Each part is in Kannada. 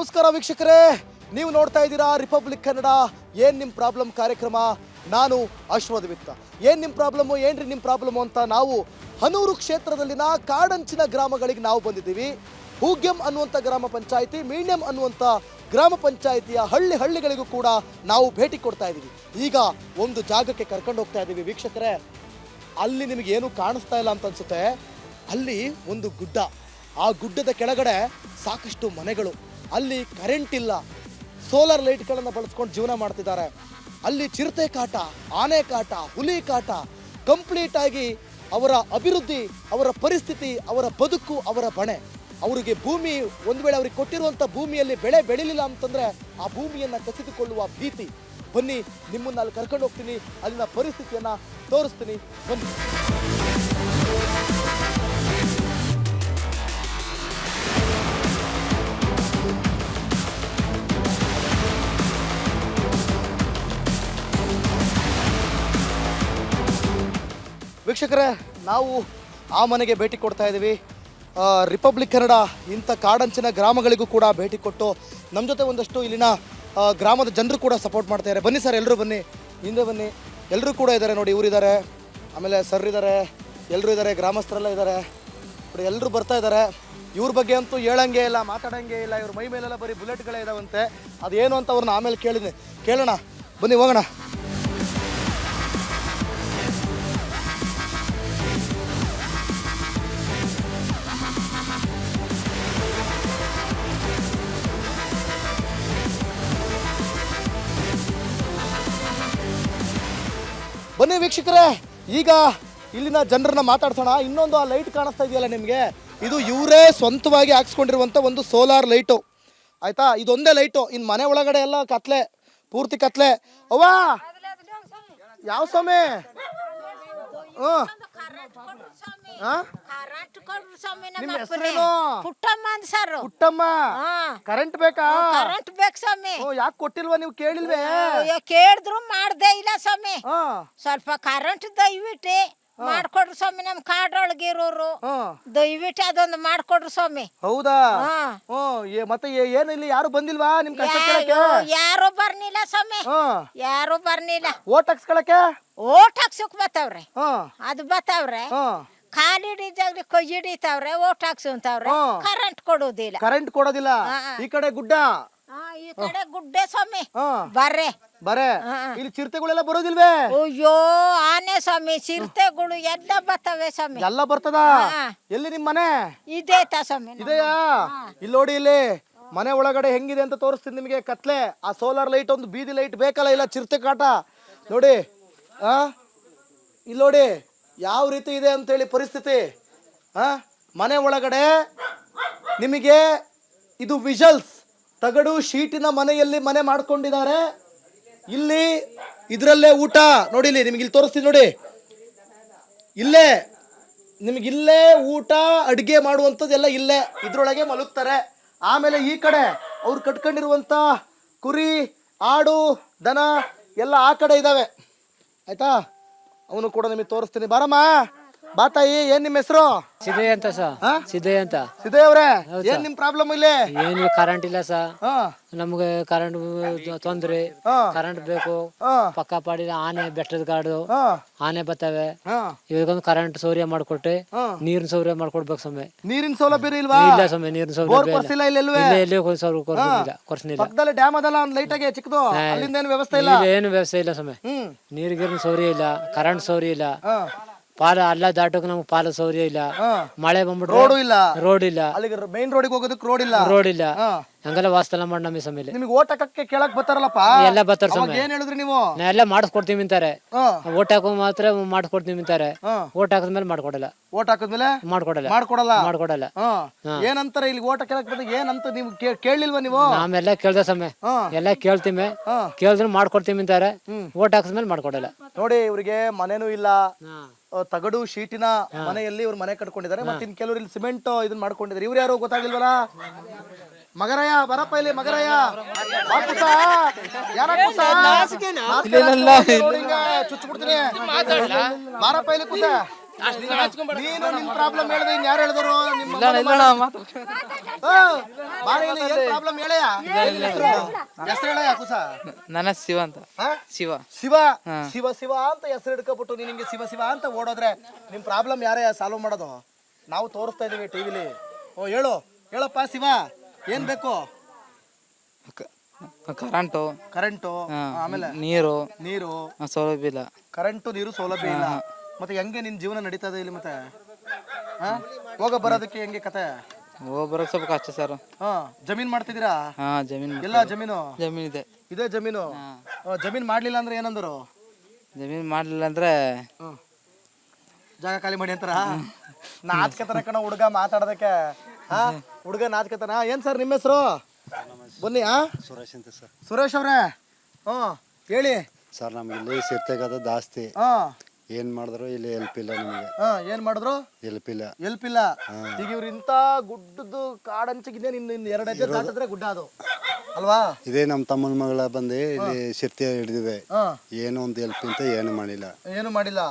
ನಮಸ್ಕಾರ ವೀಕ್ಷಕರೇ, ನೀವು ನೋಡ್ತಾ ಇದ್ದೀರಾ ರಿಪಬ್ಲಿಕ್ ಕನ್ನಡ. ಏನ್ ನಿಮ್ಮ ಪ್ರಾಬ್ಲಮ್ ಕಾರ್ಯಕ್ರಮ. ನಾನು ಅಶ್ವಥ್. ಏನ್ ನಿಮ್ಮ ಪ್ರಾಬ್ಲಮ್ಮು, ಏನ್ರಿ ನಿಮ್ಮ ಪ್ರಾಬ್ಲಮ್ಮು ಅಂತ ನಾವು ಹನೂರು ಕ್ಷೇತ್ರದಲ್ಲಿನ ಕಾಡಂಚಿನ ಗ್ರಾಮಗಳಿಗೆ ನಾವು ಬಂದಿದ್ದೀವಿ. ಹೂಗ್ಯಂ ಅನ್ನುವಂಥ ಗ್ರಾಮ ಪಂಚಾಯಿತಿ, ಮೀಣ್ಯಂ ಅನ್ನುವಂಥ ಗ್ರಾಮ ಪಂಚಾಯಿತಿಯ ಹಳ್ಳಿಗಳಿಗೂ ಕೂಡ ನಾವು ಭೇಟಿ ಕೊಡ್ತಾ ಇದ್ದೀವಿ. ಈಗ ಒಂದು ಜಾಗಕ್ಕೆ ಕರ್ಕೊಂಡು ಹೋಗ್ತಾ ಇದ್ದೀವಿ ವೀಕ್ಷಕರೇ. ಅಲ್ಲಿ ನಿಮಗೆ ಏನು ಕಾಣಿಸ್ತಾ ಇಲ್ಲ ಅಂತ ಅನ್ಸುತ್ತೆ. ಅಲ್ಲಿ ಒಂದು ಗುಡ್ಡ, ಆ ಗುಡ್ಡದ ಕೆಳಗಡೆ ಸಾಕಷ್ಟು ಮನೆಗಳು. ಅಲ್ಲಿ ಕರೆಂಟ್ ಇಲ್ಲ, ಸೋಲಾರ್ ಲೈಟ್ಗಳನ್ನು ಬಳಸ್ಕೊಂಡು ಜೀವನ ಮಾಡ್ತಿದ್ದಾರೆ. ಅಲ್ಲಿ ಚಿರತೆ ಕಾಟ, ಆನೆ ಕಾಟ, ಹುಲಿ ಕಾಟ, ಕಂಪ್ಲೀಟ್ ಆಗಿ ಅವರ ಅಭಿವೃದ್ಧಿ, ಅವರ ಪರಿಸ್ಥಿತಿ, ಅವರ ಬದುಕು, ಅವರ ಬಣೆ. ಅವರಿಗೆ ಭೂಮಿ, ಒಂದು ವೇಳೆ ಅವ್ರಿಗೆ ಕೊಟ್ಟಿರುವಂಥ ಭೂಮಿಯಲ್ಲಿ ಬೆಳೆ ಬೆಳಿಲಿಲ್ಲ ಅಂತಂದರೆ ಆ ಭೂಮಿಯನ್ನು ಕಸಿದುಕೊಳ್ಳುವ ಭೀತಿ. ಬನ್ನಿ, ನಿಮ್ಮನ್ನು ಅಲ್ಲಿ ಕರ್ಕೊಂಡು ಹೋಗ್ತೀನಿ, ಅಲ್ಲಿನ ಪರಿಸ್ಥಿತಿಯನ್ನು ತೋರಿಸ್ತೀನಿ, ಬನ್ನಿ. ವೀಕ್ಷಕರೇ, ನಾವು ಆ ಮನೆಗೆ ಭೇಟಿ ಕೊಡ್ತಾ ಇದ್ದೀವಿ. ರಿಪಬ್ಲಿಕ್ ಕನ್ನಡ ಇಂಥ ಕಾಡಂಚಿನ ಗ್ರಾಮಗಳಿಗೂ ಕೂಡ ಭೇಟಿ ಕೊಟ್ಟು ನಮ್ಮ ಜೊತೆ ಒಂದಷ್ಟು ಇಲ್ಲಿನ ಗ್ರಾಮದ ಜನರು ಕೂಡ ಸಪೋರ್ಟ್ ಮಾಡ್ತಾ ಇದ್ದಾರೆ. ಬನ್ನಿ ಸರ್, ಎಲ್ಲರೂ ಬನ್ನಿ, ಹಿಂದೆ ಬನ್ನಿ. ಎಲ್ಲರೂ ಕೂಡ ಇದ್ದಾರೆ ನೋಡಿ, ಇವರಿದ್ದಾರೆ, ಆಮೇಲೆ ಸರ್ ಇದ್ದಾರೆ, ಎಲ್ಲರೂ ಇದ್ದಾರೆ, ಗ್ರಾಮಸ್ಥರೆಲ್ಲ ಇದ್ದಾರೆ ನೋಡಿ, ಎಲ್ಲರೂ ಬರ್ತಾ ಇದ್ದಾರೆ. ಇವ್ರ ಬಗ್ಗೆ ಅಂತೂ ಹೇಳಂಗೆ ಇಲ್ಲ, ಮಾತಾಡೋಂಗೆ ಇಲ್ಲ. ಇವ್ರ ಮೈ ಮೇಲೆಲ್ಲ ಬರೀ ಬುಲೆಟ್ಗಳೇ ಇದಾವಂತೆ. ಅದೇನು ಅಂತ ಅವ್ರನ್ನ ಆಮೇಲೆ ಕೇಳೋಣ. ಬನ್ನಿ, ಹೋಗೋಣ. ಬನ್ನಿ ವೀಕ್ಷಕರೇ, ಈಗ ಇಲ್ಲಿನ ಜನರನ್ನ ಮಾತಾಡ್ಸೋಣ. ಇನ್ನೊಂದು ಆ ಲೈಟ್ ಕಾಣಿಸ್ತಾ ಇದೆಯಲ್ಲ ನಿಮಗೆ, ಇದು ಇವರೇ ಸ್ವಂತವಾಗಿ ಹಾಕ್ಸ್ಕೊಂಡಿರುವಂಥ ಒಂದು ಸೋಲಾರ್ ಲೈಟು, ಆಯ್ತಾ? ಇದೊಂದೇ ಲೈಟು. ಇನ್ನು ಮನೆ ಒಳಗಡೆ ಎಲ್ಲ ಕತ್ಲೆ, ಪೂರ್ತಿ ಕತ್ಲೆ. ಅವ್ವ, ಯಾವ ಸ್ವಾಮಿ? ನಿಮ್ಮ ಹೆಸರೇನು? ಪುಟ್ಟಮ್ಮ. ಕರೆಂಟ್ ಬೇಕಾ? ಕರೆಂಟ್ ಬೇಕು ಸ್ವಾಮಿ. ಯಾಕೆ ಕೊಟ್ಟಿಲ್ವಾ ನೀವು? ಕೇಳಿಲ್ವೇ? ಕೇಳಿದ್ರು ಮಾಡ್ದೆ ಇಲ್ಲ ಸ್ವಾಮಿ. ಸ್ವಲ್ಪ ಕರೆಂಟ್ ದಯವಿಟ್ಟು ಮಾಡ್ಕೊಡ್ರಿ ಸ್ವಾಮಿ. ನಮ್ ಕಾಡೊಳಗೆ ಇರೋರು ದಯವಿಟ್ಟು ಅದೊಂದು ಮಾಡ್ಕೊಡ್ರಿ ಸ್ವಾಮಿ. ಹೌದಾ? ಮತ್ತೆ ಏನು ಇಲ್ಲಿ ಯಾರು ಬಂದಿಲ್ವಾ ನಿಮ್ ಕಷ್ಟ ಕೇಳಕ್ಕೆ? ಯಾರು ಬರ್ನಿಲ್ಲ ಸ್ವಾಮಿ, ಯಾರು ಬರ್ನಿಲ್ಲ. ಓಟ್ ಹಾಕ್ಸ್ಕೊಳಕ್ಕೆ? ಓಟ್ ಹಾಕ್ಸಕ್ ಬತ್ತವ್ರೆ, ಅದು ಬತ್ತವ್ರೆ. ಕಾಲ್ ಹಿಡಿದಾಗ್ಲಿ ಕೈ ಹಿಡಿತಾವ್ರೆ, ಓಟ್ ಹಾಕ್ಸಂತವ್ರೆ. ಕರೆಂಟ್ ಕೊಡೋದಿಲ್ಲ. ಕರೆಂಟ್ ಕೊಡೋದಿಲ್ಲ. ಈ ಕಡೆ ಗುಡ್ಡ, ಈ ಕಡೆ ಗುಡ್ಡೆ ಸ್ವಾಮಿ. ಬರ್ರೆ ಇಲ್ಲಿ ಚಿರತೆಗಳೆಲ್ಲ ಬರೋದಿಲ್ವೇ? ಅಯ್ಯೋ, ಆನೆ ಸ್ವಾಮಿ, ಚಿರತೆಗಳು ಎಲ್ಲ ಬರ್ತವೆ ಸ್ವಾಮಿ. ಎಲ್ಲ ಬರ್ತದ? ಎಲ್ಲಿ ನಿಮ್ ಮನೆ? ಇದೆ ಸ್ವಾಮಿ. ಇದೆಯಾ? ಇಲ್ಲಿ ನೋಡಿ, ಇಲ್ಲಿ ಮನೆ ಒಳಗಡೆ ಹೆಂಗಿದೆ ಅಂತ ತೋರಿಸ್ತೀನಿ ನಿಮಗೆ. ಕತ್ಲೆ, ಆ ಸೋಲಾರ್ ಲೈಟ್, ಒಂದು ಬೀದಿ ಲೈಟ್ ಬೇಕಲ್ಲ, ಇಲ್ಲ ಚಿರತೆ ಕಾಟ ನೋಡಿ. ಇಲ್ಲಿ ನೋಡಿ ಯಾವ ರೀತಿ ಇದೆ ಅಂತೇಳಿ ಪರಿಸ್ಥಿತಿ. ಮನೆ ಒಳಗಡೆ ನಿಮಗೆ ಇದು ವಿಜುವಲ್ಸ್. ತಗಡು ಶೀಟಿನ ಮನೆಯಲ್ಲಿ ಮನೆ ಮಾಡ್ಕೊಂಡಿದ್ದಾರೆ. ಇಲ್ಲಿ ಇದರಲ್ಲೇ ಊಟ ನೋಡಿ, ಇಲ್ಲಿ ನಿಮಗೆ ಇಲ್ಲಿ ತೋರಿಸ್ತೀನಿ ನೋಡಿ. ಇಲ್ಲೇ ನಿಮಗಿಲ್ಲೇ ಊಟ, ಅಡುಗೆ ಮಾಡುವಂಥದ್ದೆಲ್ಲ ಇಲ್ಲೇ ಇದ್ರೊಳಗೆ ಮಲಗ್ತಾರೆ. ಆಮೇಲೆ ಈ ಕಡೆ ಅವ್ರು ಕಟ್ಕೊಂಡಿರುವಂಥ ಕುರಿ, ಆಡು, ದನ ಎಲ್ಲ ಆ ಕಡೆ ಇದ್ದಾವೆ, ಆಯ್ತಾ? ಅವನು ಕೂಡ ನಿಮಗೆ ತೋರಿಸ್ತೀನಿ. ಬಾರಮ್ಮ, ಬಾ ತಾಯಿ. ಏನ್ ನಿಮ್ಮ ಹೆಸರು? ಸಿದ್ದಯ್ಯ ಅಂತ ಸರ್. ಸಿದ್ದಯ್ಯ ಅಂತ. ಸಿದ್ದಯ್ಯ ಅವರೇ, ಏನ್ ನಿಮ್ ಪ್ರಾಬ್ಲಮ್ ಇಲ್ಲಿ? ಏನು ಕರೆಂಟ್ ಇಲ್ಲ ಸರ್. ನಮ್ಗೆ ಕರೆಂಟ್ ತೊಂದ್ರೆ, ಕರೆಂಟ್ ಬೇಕು. ಪಕ್ಕ ಪಾಡಿದ ಆನೆ, ಬೆಟ್ಟದ ಕಾಡು ಆನೆ ಬರ್ತವೆ. ಇವಾಗೊಂದು ಕರೆಂಟ್ ಸೌರ್ಯ ಮಾಡ್ಕೊಟ್ಟೆ, ನೀರಿನ ಸೌರ್ಯ ಮಾಡ್ಕೊಡ್ಬೇಕು ಸ್ವಾಮಿ. ನೀರಿನ ಸೌಲಭ್ಯ ಇಲ್ವಾ? ಇಲ್ಲ ಸ್ವಾಮಿ, ನೀರಿನ ಸೌಲಭ್ಯ ಪಕ್ಕದಲ್ಲಿ ಡ್ಯಾಮ್ ಅದಲ್ಲ, ಒಂದು ಲೈಟ್ ಆಗಿ ಚಿಕ್ಕದು, ಅಲ್ಲಿಂದ ಏನು ವ್ಯವಸ್ಥೆ ಇಲ್ಲ? ಏನು ವ್ಯವಸ್ಥೆ ಇಲ್ಲ ಸ್ವಾಮಿ. ನೀರಿನ ಸೌರ್ಯ ಇಲ್ಲ, ಕರೆಂಟ್ ಸೌರ್ಯ ಇಲ್ಲ. ಪಾಲ ಅಲ್ಲ ದಾಟೋಕೆ ನಮ್ಗೆ ಪಾಲ ಸೌರ್ಯ ಇಲ್ಲ. ಮಳೆ ಬಂದ್ಬಿಟ್ರೆ ರೋಡ್ ಇಲ್ಲ. ಅಲ್ಲಿಗೆ ಮೈನ್ ರೋಡಿಗೆ ಹೋಗೋದಕ್ಕೆ ರೋಡ್ ಇಲ್ಲ. ಹಂಗೆಲ್ಲ ವಾಸ್ತವ ಮಾಡಿ ನಮ್ಮ ಸಮಯ. ನಿಮ್ಗೆ ಓಟ್ ಹಾಕಕ್ಕೆ ಕೇಳಕ್ ಬರ್ತಾರಲ್ಲಪ್ಪ, ಎಲ್ಲ ಬರ್ತಾರ ಸ್ವಾಮಿ. ಏನ್ ಹೇಳಿದ್ರಿ ನೀವು? ನಾ ಎಲ್ಲ ಮಾಡಿಸ್ಕೊಡ್ತೀವಿ ಅಂತಾರೆ. ಓಟ್ ಹಾಕೋ ಮಾತ್ರ ಮಾಡಿಸ್ಕೊಡ್ತೀವಿ ಅಂತಾರೆ. ಓಟ್ ಹಾಕಿದ್ಮೇಲೆ ಮಾಡ್ಕೊಡಲ್ಲ. ಓಟ್ ಹಾಕಿದ್ಮೇಲೆ ಮಾಡ್ಕೊಡಲ್ಲ. ಏನಂತಾರೆ ಇಲ್ಲಿ ಓಟ್ ಹಾಕಕ್ ಬಂದಾಗ? ಏನಂತ ನೀವು ಕೇಳಿಲ್ವಾ ನೀವು? ನಾವೆಲ್ಲ ಕೇಳ್ದ ಸಮಯ, ಎಲ್ಲ ಕೇಳ್ತೀವಿ. ಕೇಳಿದ್ರೆ ಮಾಡ್ಕೊಡ್ತೀವಿ ಅಂತಾರೆ. ಓಟ್ ಹಾಕಿದ್ಮೇಲೆ ಮಾಡ್ಕೊಡಲ್ಲ. ನೋಡಿ, ಇವ್ರಿಗೆ ಮನೇನೂ ಇಲ್ಲ, ತಗಡು ಶೀಟಿನ ಮನೆಯಲ್ಲಿ ಇವ್ರು ಮನೆ ಕಟ್ಕೊಂಡಿದ್ದಾರೆ. ಮತ್ತೆ ಇನ್ ಕೆಲವರು ಇಲ್ಲಿ ಸಿಮೆಂಟ್ ಇದನ್ನ ಮಾಡ್ಕೊಂಡಿದ್ದಾರೆ. ಇವ್ರು ಯಾರು ಗೊತ್ತಾಗಿಲ್ವಲ್ಲ? ಮಗರಯ್ಯ, ಬರಪ್ಪ ಇಲ್ಲಿ. ಮಗರಯ್ಯ, ಚುಚ್ಬಿಡ್ತೀನಿ. ಬಾರಪ್ಪ ಇಲ್ಲಿ ಕೂತ. ನೀನು ನಿನ್ ಪ್ರಾಬ್ಲಮ್ ಹೇಳಿದ್ರೆ ಇನ್ ಯಾರು ಹೇಳಿದ್ರು ನಿಮ್ಮ ಪ್ರಾಬ್ಲಮ್ ಹೇಳಯ್ಯ ಹೆಸರು ಹೇಳಯ್ಯ ಕುಸ. ನನ್ನ ಶಿವ ಅಂತ. ಶಿವ ಶಿವ ಶಿವ ಶಿವ ಅಂತ ಹೆಸರು ಹಿಡ್ಕೊಬಿಟ್ಟು ನಿನಗೆ ಶಿವ ಶಿವ ಅಂತ ಓಡೋದ್ರೆ ನಿಮ್ ಪ್ರಾಬ್ಲಮ್ ಯಾರೇ ಸಾಲ್ವ್ ಮಾಡೋದು? ನಾವು ತೋರಿಸ್ತಾ ಇದೀವಿ ಟಿವಿಲಿ. ಓ ಹೇಳಪ್ಪ ಶಿವ, ಏನ್ ಬೇಕು? ಕರೆಂಟು ಆಮೇಲೆ ನೀರು ಸೌಲಭ್ಯ ಇಲ್ಲ. ಕರೆಂಟು ನೀರು ಸೌಲಭ್ಯ ಇಲ್ಲ. ಮತ್ತೆ ಹೆಂಗೆ ನಿನ್ ಜೀವನ ನಡೀತಾ ಇದೆ ಇಲ್ಲಿ? ಮತ್ತೆ ಹೋಗ ಬರೋದಕ್ಕೆ ಹೆಂಗೆ ಕತೆ? ಬರೋಕ್ ಸ್ವಲ್ಪ ಕಷ್ಟ ಸರ್. ಜಮೀನ್ ಮಾಡ್ತಿದ್ದೀರಾ? ಜಮೀನ್ ಎಲ್ಲ ಜಮೀನು ಇದೆ. ಇದೇ ಜಮೀನು. ಜಮೀನ್ ಮಾಡ್ಲಿಲ್ಲ ಅಂದ್ರೆ ಏನಂದ್ರು? ಜಮೀನ್ ಮಾಡ್ಲಿಲ್ಲ ಅಂದ್ರೆ ಜಾಗ ಖಾಲಿ ಮಾಡಿ ಅಂತಾರ. ನಾಚ್ಕತನ ಕಣ ಹುಡುಗ ಮಾತಾಡೋದಕ್ಕೆ. ಹುಡುಗ ನಾಚ್ಕತನ. ಏನ್ ಸರ್ ನಿಮ್ಮ ಹೆಸರು? ಬನ್ನಿ. ಸುರೇಶ್ ಅಂತ ಸರ್. ಸುರೇಶ್ ಅವ್ರೆ, ಹೇಳಿ ಸರ್. ನಮ್ಗೆ ಇಲ್ಲಿ ಸಿರ್ತೆಗದ ಜಾಸ್ತಿ. ಏನ್ ಮಾಡಿದ್ರು ಇಲ್ಲಿ ಹೆಲ್ಪ್ ಇಲ್ಲ ನಮಗೆ. ಏನ್ ಮಾಡಿದ್ರು ಹೆಲ್ಪ್ ಇಲ್ಲ. ಈಗ ಇವ್ರು ಇಂತ ಗುಡ್ಡದ್ದು ಕಾಡಂಚಿಗಿದೆ. ನಿನ್ನ 2 ಹೆಜ್ಜೆ ದಾಟಿದ್ರೆ ಗುಡ್ಡ ಅದು ಅಲ್ವಾ? ಇದೇ ನಮ್ಮ ತಮ್ಮನ ಮಗಳ ಬಂದು ಇಲ್ಲಿ ಸಿರ್ತೆ ಹಿಡಿದಿದೆ. ಏನು ಒಂದು ಹೆಲ್ಪ್ ಅಂತ ಏನು ಮಾಡಿಲ್ಲ.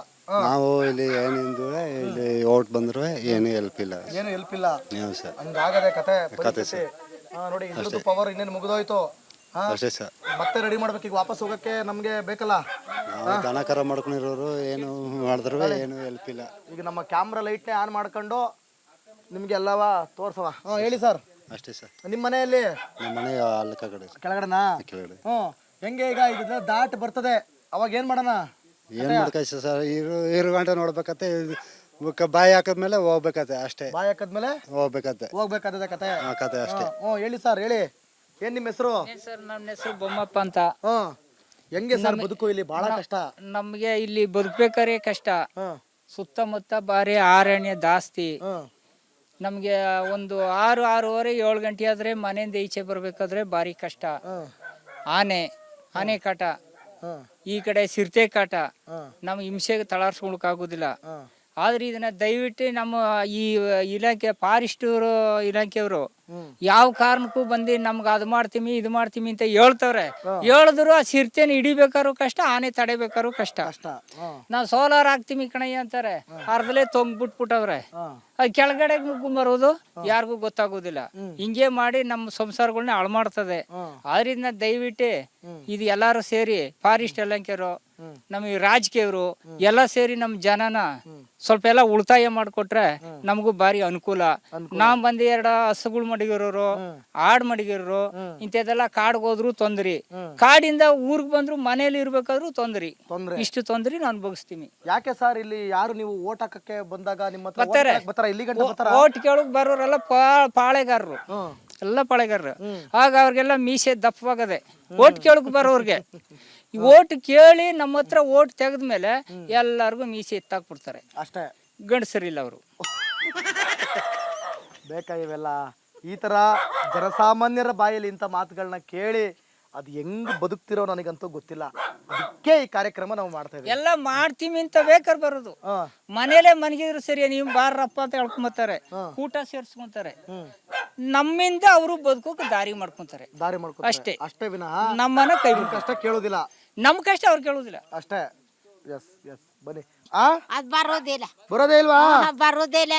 ನಾವು ಇಲ್ಲಿ ಏನಿಂದು ಇಲ್ಲಿ ಓಟ್ ಬಂದ್ರು ಏನು ಹೆಲ್ಪ್ ಇಲ್ಲ. ಸರ್ ಹಂಗಾಗದೆ ಕತೆ ಸರ್. ನೋಡಿ ಇಲ್ಲದ್ದು ಪವರ್ ಇನ್ನೇನು ಮುಗಿದೋಯ್ತು. ಅಷ್ಟೇ ಸರ್. ಮತ್ತೆ ರೆಡಿ ಮಾಡ್ಬೇಕು. ಈಗ ವಾಪಸ್ ಹೋಗಕ್ಕೆ ನಮ್ಗೆ ಬೇಕಲ್ಲ. ನಾವು ದನ ಕರ ಮಾಡ್ಕೊಂಡಿರೋರು ಏನು ಮಾಡಿದ್ರು ಏನು ಹೆಲ್ಪ್ ಇಲ್ಲ. ಈಗ ನಮ್ಮ ಕ್ಯಾಮ್ರಾ ಲೈಟ್ನೇ ಆನ್ ಮಾಡ್ಕೊಂಡು ನಿಮ್ಗೆ ಎಲ್ಲವ ತೋರ್ಸವ. ಹೇಳಿ ಸರ್. ಅಷ್ಟೇ ಸರ್. ನಿಮ್ಮ ಮನೆಯಲ್ಲಿ? ನಮ್ಮ ಮನೆ ಅಲ್ಲಕ ಕಡೆ ಕೆಳಗಡೆನಾ? ಕೆಳಗಡೆ. ಹೆಂಗೆ ಈಗ ಇದನ್ನ ದಾಟ್ ಬರ್ತದೆ, ಅವಾಗ ಏನ್ ಮಾಡೋಣ? ಏನ್ ಮಾಡ್ಕ ಸರ್, ಇರು ಗಂಟೆ ನೋಡ್ಬೇಕತ್ತೆ. ಬಾಯಿ ಹಾಕದ್ಮೇಲೆ ಹೋಗ್ಬೇಕತ್ತೆ ಅಷ್ಟೇ. ಬಾಯಿ ಹಾಕದ್ಮೇಲೆ ಹೋಗ್ಬೇಕಾದ ಕತೆ ಅಷ್ಟೇ. ಹೇಳಿ ಸರ್, ಹೇಳಿ. ಏನ್ ನಿಮ್ಮ ಹೆಸರು? ಸರ್ ನನ್ನ ಹೆಸರು ಬೊಮ್ಮಪ್ಪ ಅಂತ. ಹೆಂಗೆ ಸರ್ ಬದುಕು ಇಲ್ಲಿ? ಬಹಳ ಕಷ್ಟ ನಮ್ಗೆ ಇಲ್ಲಿ ಬದುಕ್ಬೇಕಾರೆ ಕಷ್ಟ. ಸುತ್ತಮುತ್ತ ಬಾರಿ ಅರಣ್ಯ ಜಾಸ್ತಿ. ನಮ್ಗೆ ಒಂದು 6-6:30 7 ಗಂಟೆ ಆದ್ರೆ ಮನೆಯಿಂದ ಈಚೆ ಬರ್ಬೇಕಾದ್ರೆ ಬಾರಿ ಕಷ್ಟ. ಆನೆ ಕಾಟ, ಈ ಕಡೆ ಸಿರ್ತೆ ಕಾಟ. ನಮ್ಗೆ ಹಿಂಸೆಗೆ ತಳಾರ್ಸ್ಕೊಳಕ್ಕಾಗೋದಿಲ್ಲ. ಆದ್ರೆ ಇದನ್ನ ದಯವಿಟ್ಟು ನಮ್ಮ ಈ ಇಲಾಖೆ ಫಾರೆಸ್ಟ್ ಇಲಾಖೆಯವರು ಯಾವ ಕಾರಣಕ್ಕೂ ಬಂದು ನಮ್ಗೆ ಅದು ಮಾಡ್ತೀವಿ ಇದು ಮಾಡ್ತೀವಿ ಅಂತ ಹೇಳ್ತವ್ರೆ. ಹೇಳಿದ್ರು ಆ ಸಿರ್ತೆನ ಹಿಡಿಬೇಕಾದ್ರು ಕಷ್ಟ, ಆನೆ ತಡೆಬೇಕಾದ್ರು ಕಷ್ಟ. ನಾವ್ ಸೋಲಾರ್ ಹಾಕ್ತೀವಿ ಕಣಯ್ಯ ಅಂತಾರೆ, ಅರ್ಧಲೇ ಬಿಟ್ಬಿಟ್ಟವ್ರೆ. ಅದು ಕೆಳಗಡೆ ಬರೋದು ಯಾರಿಗೂ ಗೊತ್ತಾಗೋದಿಲ್ಲ. ಹಿಂಗೆ ಮಾಡಿ ನಮ್ಮ ಸಂಸಾರಗಳನ್ನ ಹಾಳು ಮಾಡ್ತದೆ. ಆದ್ರಿಂದ ದಯವಿಟ್ಟು ಇದು ಎಲ್ಲಾರು ಸೇರಿ ಫಾರೆಸ್ಟ್ ಇಲಾಖೆಯವರು, ನಮಗೆ ರಾಜಕೀಯವರು ಎಲ್ಲ ಸೇರಿ ನಮ್ಮ ಜನನ ಸ್ವಲ್ಪ ಎಲ್ಲ ಉಳಿತಾಯ ಮಾಡ್ಕೊಟ್ರೆ ನಮಗೂ ಬಾರಿ ಅನುಕೂಲ. ನಾವ್ ಬಂದು 2 ಹಸುಗಳು ಮಡಗಿರೋರು, ಆಡ್ ಮಡಗಿರೋರು, ಇಂಥದ್ದೆಲ್ಲ ಕಾಡ್ಗೆ ಹೋದ್ರು ತೊಂದ್ರಿ, ಕಾಡಿಂದ ಊರ್ಗ್ ಬಂದ್ರು ಮನೇಲಿ ಇರ್ಬೇಕಾದ್ರು ತೊಂದ್ರಿ. ಇಷ್ಟು ತೊಂದ್ರಿ ನಾನು ಅನುಭವಿಸ್ತೀನಿ. ಯಾಕೆ ಸರ್ ಇಲ್ಲಿ ಯಾರು ನೀವು ಓಟ್ ಹಾಕಕ್ಕೆ ಬಂದಾಗ ನಿಮ್ಮ ಬರ್ತಾರೆ? ಓಟ್ ಕೇಳಕ್ ಬರೋರೆಲ್ಲ ಪಾಳೆಗಾರರು, ಎಲ್ಲ ಪಾಳೆಗಾರರು. ಆಗ ಅವ್ರಿಗೆಲ್ಲ ಮೀಸೆ ದಪ್ಪವಾಗದೆ. ಓಟ್ ಕೇಳಕ್ ಬರೋರ್ಗೆ ಓಟ್ ಕೇಳಿ ನಮ್ಮ ಹತ್ರ ಓಟ್ ತೆಗೆದ್ಮೇಲೆ ಎಲ್ಲಾರ್ಗು ಮೀಸೆ ಎತ್ತಾಕ್ಬಿಡ್ತಾರೆ ಅಷ್ಟೇ. ಗಂಡಸರಿಲ್ಲ ಅವರು. ಬೇಕಾ ಇವೆಲ್ಲ? ಈ ತರ ಜನಸಾಮಾನ್ಯರ ಬಾಯಲ್ಲಿ ಇಂಥ ಮಾತುಗಳನ್ನ ಕೇಳಿ ಅದು ಹೆಂಗ್ ಬದುಕ್ತಿರೋ ನನಗಂತೂ ಗೊತ್ತಿಲ್ಲ. ಅದಕ್ಕೆ ಈ ಕಾರ್ಯಕ್ರಮ ನಾವು ಮಾಡ್ತಾ ಇದ್ದೀವಿ. ಎಲ್ಲ ಮಾಡ್ತೀವಿ ಅಂತ ಬೇಕಾದ್ರೆ ಬರೋದು. ಮನೇಲೆ ಮನಗಿದ್ರು ಸರಿ, ನೀವು ಬಾರಪ್ಪ ಅಂತ ಹೇಳ್ಕೊಂಬತ್ತಾರೆ, ಊಟ ಸೇರ್ಸ್ಕೊಂತಾರೆ. ನಮ್ಮಿಂದ ಅವರು ಬದುಕೋಕೆ ದಾರಿ ಮಾಡ್ಕೊಂತಾರೆ ಅಷ್ಟೇ. ಅಷ್ಟೇ ವಿನಃ ನಮ್ಮನ್ನ ಕೈ ಕಷ್ಟ ಕೇಳೋದಿಲ್ಲ. ನಮ್ ಕಷ್ಟ ಅವ್ರು ಕೇಳೋದಿಲ್ಲ ಅಷ್ಟೇ. ಎಸ್ ಎಸ್ ಬನ್ನಿ. ಅದ್ ಬರೋದಿಲ್ಲ. ಬರೋದೇ ಇಲ್ವಾ? ಬರೋದಿಲ್ಲ.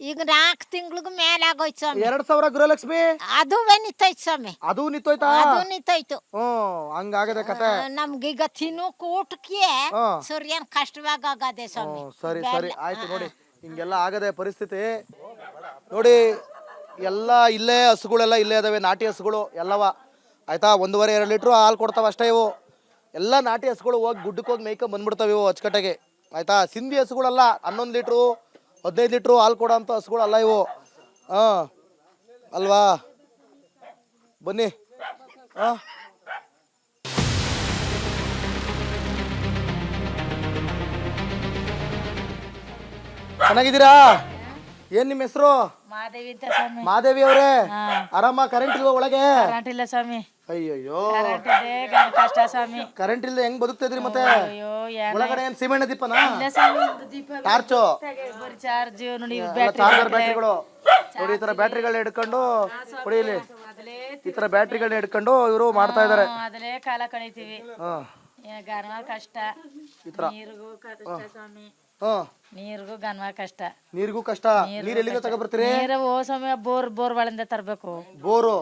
ಈಗ 4 ತಿಂಗ್ಳಿಗೂ ಮೇಲೆ ಆಗೋಯ್ತು ಸ್ವಾಮಿ. 2000 ಗೃಹಲಕ್ಷ್ಮಿ ಅದುವೇ ನಿಂತೈತ್ ಸ್ವಾಮಿ. ಅದು ನಿಂತೋಯ್ತಾ? ಅದು ನಿಂತೋಯ್ತು. ಹಂಗಾಗದೆ ಕತೆ. ನಮ್ಗೀಗ ತಿನ್ನು ಕೂಟಕ್ಕೆ ಸೂರ್ಯನ್ ಕಷ್ಟವಾಗದೆ ಸ್ವಾಮಿ. ಸರಿ ಸರಿ ಆಯ್ತು. ನೋಡಿ ಹಿಂಗೆಲ್ಲ ಆಗದೆ ಪರಿಸ್ಥಿತಿ. ನೋಡಿ ಎಲ್ಲ ಇಲ್ಲೇ ಹಸುಗಳೆಲ್ಲ ಇಲ್ಲೇ ಇದಾವೆ, ನಾಟಿ ಹಸುಗಳು ಎಲ್ಲವ. ಆಯ್ತಾ? 1.5-2 ಲೀಟ್ರು ಹಾಲು ಕೊಡ್ತಾವ ಅಷ್ಟೇ ಇವು. ಎಲ್ಲ ನಾಟಿ ಹಸುಗಳು ಹೋಗಿ ಗುಡ್ಡಕ್ಕೆ ಹೋಗಿ ಮೇಯ್ಕೊಂಡ್ ಬಂದ್ಬಿಡ್ತಾವೆ ಇವು ಅಚ್ಚುಕಟ್ಟೆಗೆ. ಆಯ್ತಾ? ಸಿಂಧಿ ಹಸುಗಳಲ್ಲ, 11 ಲೀಟ್ರು 15 ಲೀಟ್ರು ಹಾಲು ಕೊಡೋ ಅಂಥ ಹಸುಗಳು ಅಲ್ಲ ಇವು. ಅಲ್ವಾ? ಬನ್ನಿ. ಚೆನ್ನಾಗಿದ್ದೀರಾ? ಏನ್ ನಿಮ್ಮ ಹೆಸರು? ಮಾದೇವಿ ಅವರೇ, ಆರಾಮ? ಕರೆಂಟ್ ಇಲ್ವಾ ಒಳಗೆ? ಕರೆಂಟ್ ಇಲ್ಲ ಸ್ವಾಮಿ. ಅಯ್ಯಯ್ಯೋ, ಕಷ್ಟ ಸ್ವಾಮಿ. ಕರೆಂಟ್ ಇಲ್ಲದೆ ಹೆಂಗ್ ಬದುಕ್ತಿದ್ರಿ ಮತ್ತೆ? ಒಳಗಡೆ ಏನ್ ಸಿಮೆಂಟ್ ದೀಪನಾ? ಟಾರ್ಚು, ಚಾರ್ಜರ್ ಬ್ಯಾಟ್ರಿಗಳು. ನೋಡಿ ಈ ತರ ಬ್ಯಾಟ್ರಿಗಳನ್ನ ಹಿಡ್ಕೊಂಡು ಹೊಡಿಲಿ. ಈ ತರ ಬ್ಯಾಟ್ರಿಗಳನ್ನ ಹಿಡ್ಕೊಂಡು ಇವರು ಮಾಡ್ತಾ ಇದಾರೆ. ಅದಲ್ಲೇ ಕಾಲ ಕಳೀತೀವಿ. ಕಷ್ಟ, ನೀರಿಗೂ ಕಷ್ಟ ಸ್ವಾಮಿ. ಹ್ಮ್ ನೀರಿಗೂ ಗನ್ವ ಕಷ್ಟ. ನೀರಿಗೂ ಕಷ್ಟ. ನೀರ್ ಎಲ್ಲಿಂದ ತಗೊಬರ್ತೀರಿ? ನೀರು ಓ ಸಮಯ ಬೋರ್ ಒಳಂದ ತರ್ಬೇಕು. Bore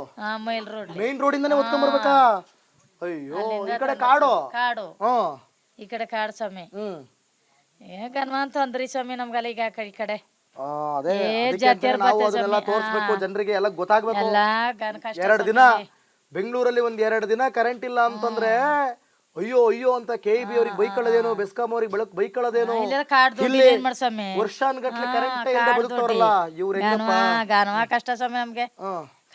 mile road main road ಇಂದಾನೆ ಹೊತ್ಕೊಂಡ್ ಬರ್ಬೇಕಾ? ಅಯ್ಯೋ, ಈ ಕಡೆ ಕಾಡು. ಹ್ಮ್ ಈ ಕಡೆ ಕಾಡು ಸ್ವಾಮಿ. ಹ್ಮ್ ಗನ್ವ ಅಂತ ಅಂದ್ರಿ ಸ್ವಾಮಿ ನಮ್ಗಲ್ಲ ಈಗ ಈ ಕಡೆ ಅದೇ ಅದಕ್ಕೆ ಅಂತಾನೆ ನಾವು ಅದನ್ನೆಲ್ಲ ತೋರಿಸ್ಬೇಕು, ಜನರಿಗೆ ಎಲ್ಲ ಗೊತ್ತಾಗ್ಬೇಕು. ಎಲ್ಲಾ ಕಷ್ಟ. 2 ದಿನ ಬೆಂಗಳೂರಲ್ಲಿ 2 ದಿನ ಕರೆಂಟ್ ಇಲ್ಲ ಅಂತಂದ್ರೆ ಅಯ್ಯೋ ಅಯ್ಯೋ ಅಂತ KEB ಅವ್ರಿಗೆ ಬೈಕೊಳ್ಳೋದೇನು, ಬೆಸ್ಕಾಂ ಅವ್ರಿಗೆ ಬೈಕೊಳ್ಳೋದೇನು. ಇಲ್ಲಿ ವರ್ಷಾನ್ಗಟ್ಲೆ ಕರೆಂಟ್ ಇಲ್ಲದೆ ಬದುಕ್ತಾವ್ರಲ್ಲ ಇವ್ರ ಹೆಂಗಪ್ಪ? ಗನ್ವ ಕಷ್ಟ ಸ್ವಾಮಿ ನಮ್ಗೆ.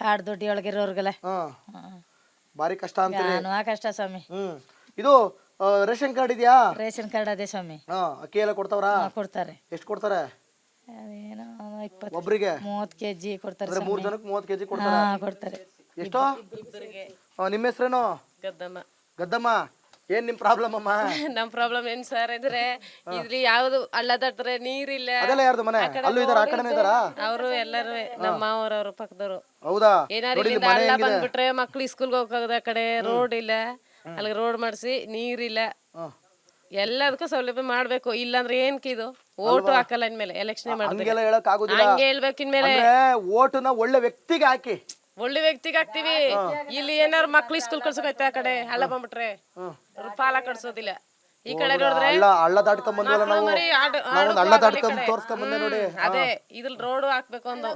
ಕಾಡು ದುಡ್ಡಿ ಒಳಗಿರೋರ್ಗಲ್ಲ ಬಾರಿ ಕಷ್ಟ ಅಂತೀರಿ. ಗನ್ವ ಕಷ್ಟ ಸ್ವಾಮಿ. ಇದು ರೇಷನ್ ಕಾರ್ಡ್ ಇದೆಯಾ? ರೇಷನ್ ಕಾರ್ಡ್ ಅದೇ ಸ್ವಾಮಿ. ಅಕ್ಕಿ ಎಲ್ಲ ಕೊಡ್ತಾವ್ರಾ? ಕೊಡ್ತಾರೆ. ಎಷ್ಟು ಕೊಡ್ತಾರೆ? ಅದೇನೋ 20 ಒಬ್ರಿಗೆ 30 kg ಕೊಡ್ತಾರೆ. 3 ಜನಕ್ಕೆ 30 kg ಕೊಡ್ತಾರೆ. ಕೊಡ್ತಾರೆ. ಎಷ್ಟು? ನಿಮ್ಮ ಹೆಸರೇನು? ಗದ್ದಮ್ಮ. ಗದ್ದಮ್ಮ, ಏನ್ ನಿಮ್ ಪ್ರಾಬ್ಲಮ್ ಅಮ್ಮ? ನಮ್ ಪ್ರಾಬ್ಲಮ್ ಏನ್ ಸರ್ ಅಂದ್ರೆ ಇಲ್ಲಿ ಯಾವ್ದು ಹಳ್ಳದತ್ರ ನೀರಿಲ್ಲ. ಅದೆಲ್ಲ ಯಾರ್ದು ಮನೆ? ಅಲ್ಲೂ ಇದಾರ, ಆ ಕಡೆನೂ ಇದಾರ? ಅವರು ಎಲ್ಲರೂ ನಮ್ಮ ಮಾವರವ್ರು ಪಕ್ಕದವರು. ಹೌದಾ? ಏನಾದ್ರು ಇಲ್ಲಿಂದ ಹಳ್ಳ ಬಂದ್ಬಿಟ್ರೆ ಮಕ್ಳು ಸ್ಕೂಲ್ಗೆ ಹೋಗೋದ ಕಡೆ ರೋಡ್ ಇಲ್ಲ, ಅಲ್ಲಿ ರೋಡ್ ಮಾಡಿಸಿ ನೀರಿಲ್ಲ, ಎಲ್ಲದಕ್ಕೂ ಸೌಲಭ್ಯ ಮಾಡ್ಬೇಕು. ಇಲ್ಲಾಂದ್ರೆ ಏನ್ಕಿ ಇದು ಓಟು ಹಾಕಲ್ಲ ಇನ್ಮೇಲೆ ಎಲೆಕ್ಷನ್ ಮಾಡ್ತಾರೆ. ಹೇಳಕ್ ಆಗುದಿಲ್ಲ. ಹಂಗೆ ಹೇಳ್ಬೇಕು ಇನ್ಮೇಲೆ. ಓಟುನ ಒಳ್ಳೆ ವ್ಯಕ್ತಿಗೆ ಹಾಕಿ. ಒಳ್ಳೆ ವ್ಯಕ್ತಿಗೆ ಹಾಕ್ತಿವಿ. ಇಲ್ಲಿ ಏನಾರು ಮಕ್ಳು ಸ್ಕೂಲ್ ಕಳ್ಸೋಕೈತೆ, ಆ ಕಡೆ ಹಳ್ಳ ಬಂದ್ಬಿಟ್ರೆ ಪಾಲ ಕಳ್ಸೋದಿಲ್ಲ. ಈ ಕಡೆ ನೋಡಿದ್ರೆ ಹಳ್ಳ ದಾಟ್ಕೊಂಡ್ ಬಂದ್ವಲ್ಲ ನಾವು. ಹಳ್ಳ ದಾಟ್ಕೊಂಡ್ ತೋರ್ಸ್ಕೊಂಡ್ ಬಂದೆ ನೋಡಿ. ಅದೇ ಇದ್ರಲ್ಲಿ ರೋಡ್ ಹಾಕ್ಬೇಕು ಒಂದು,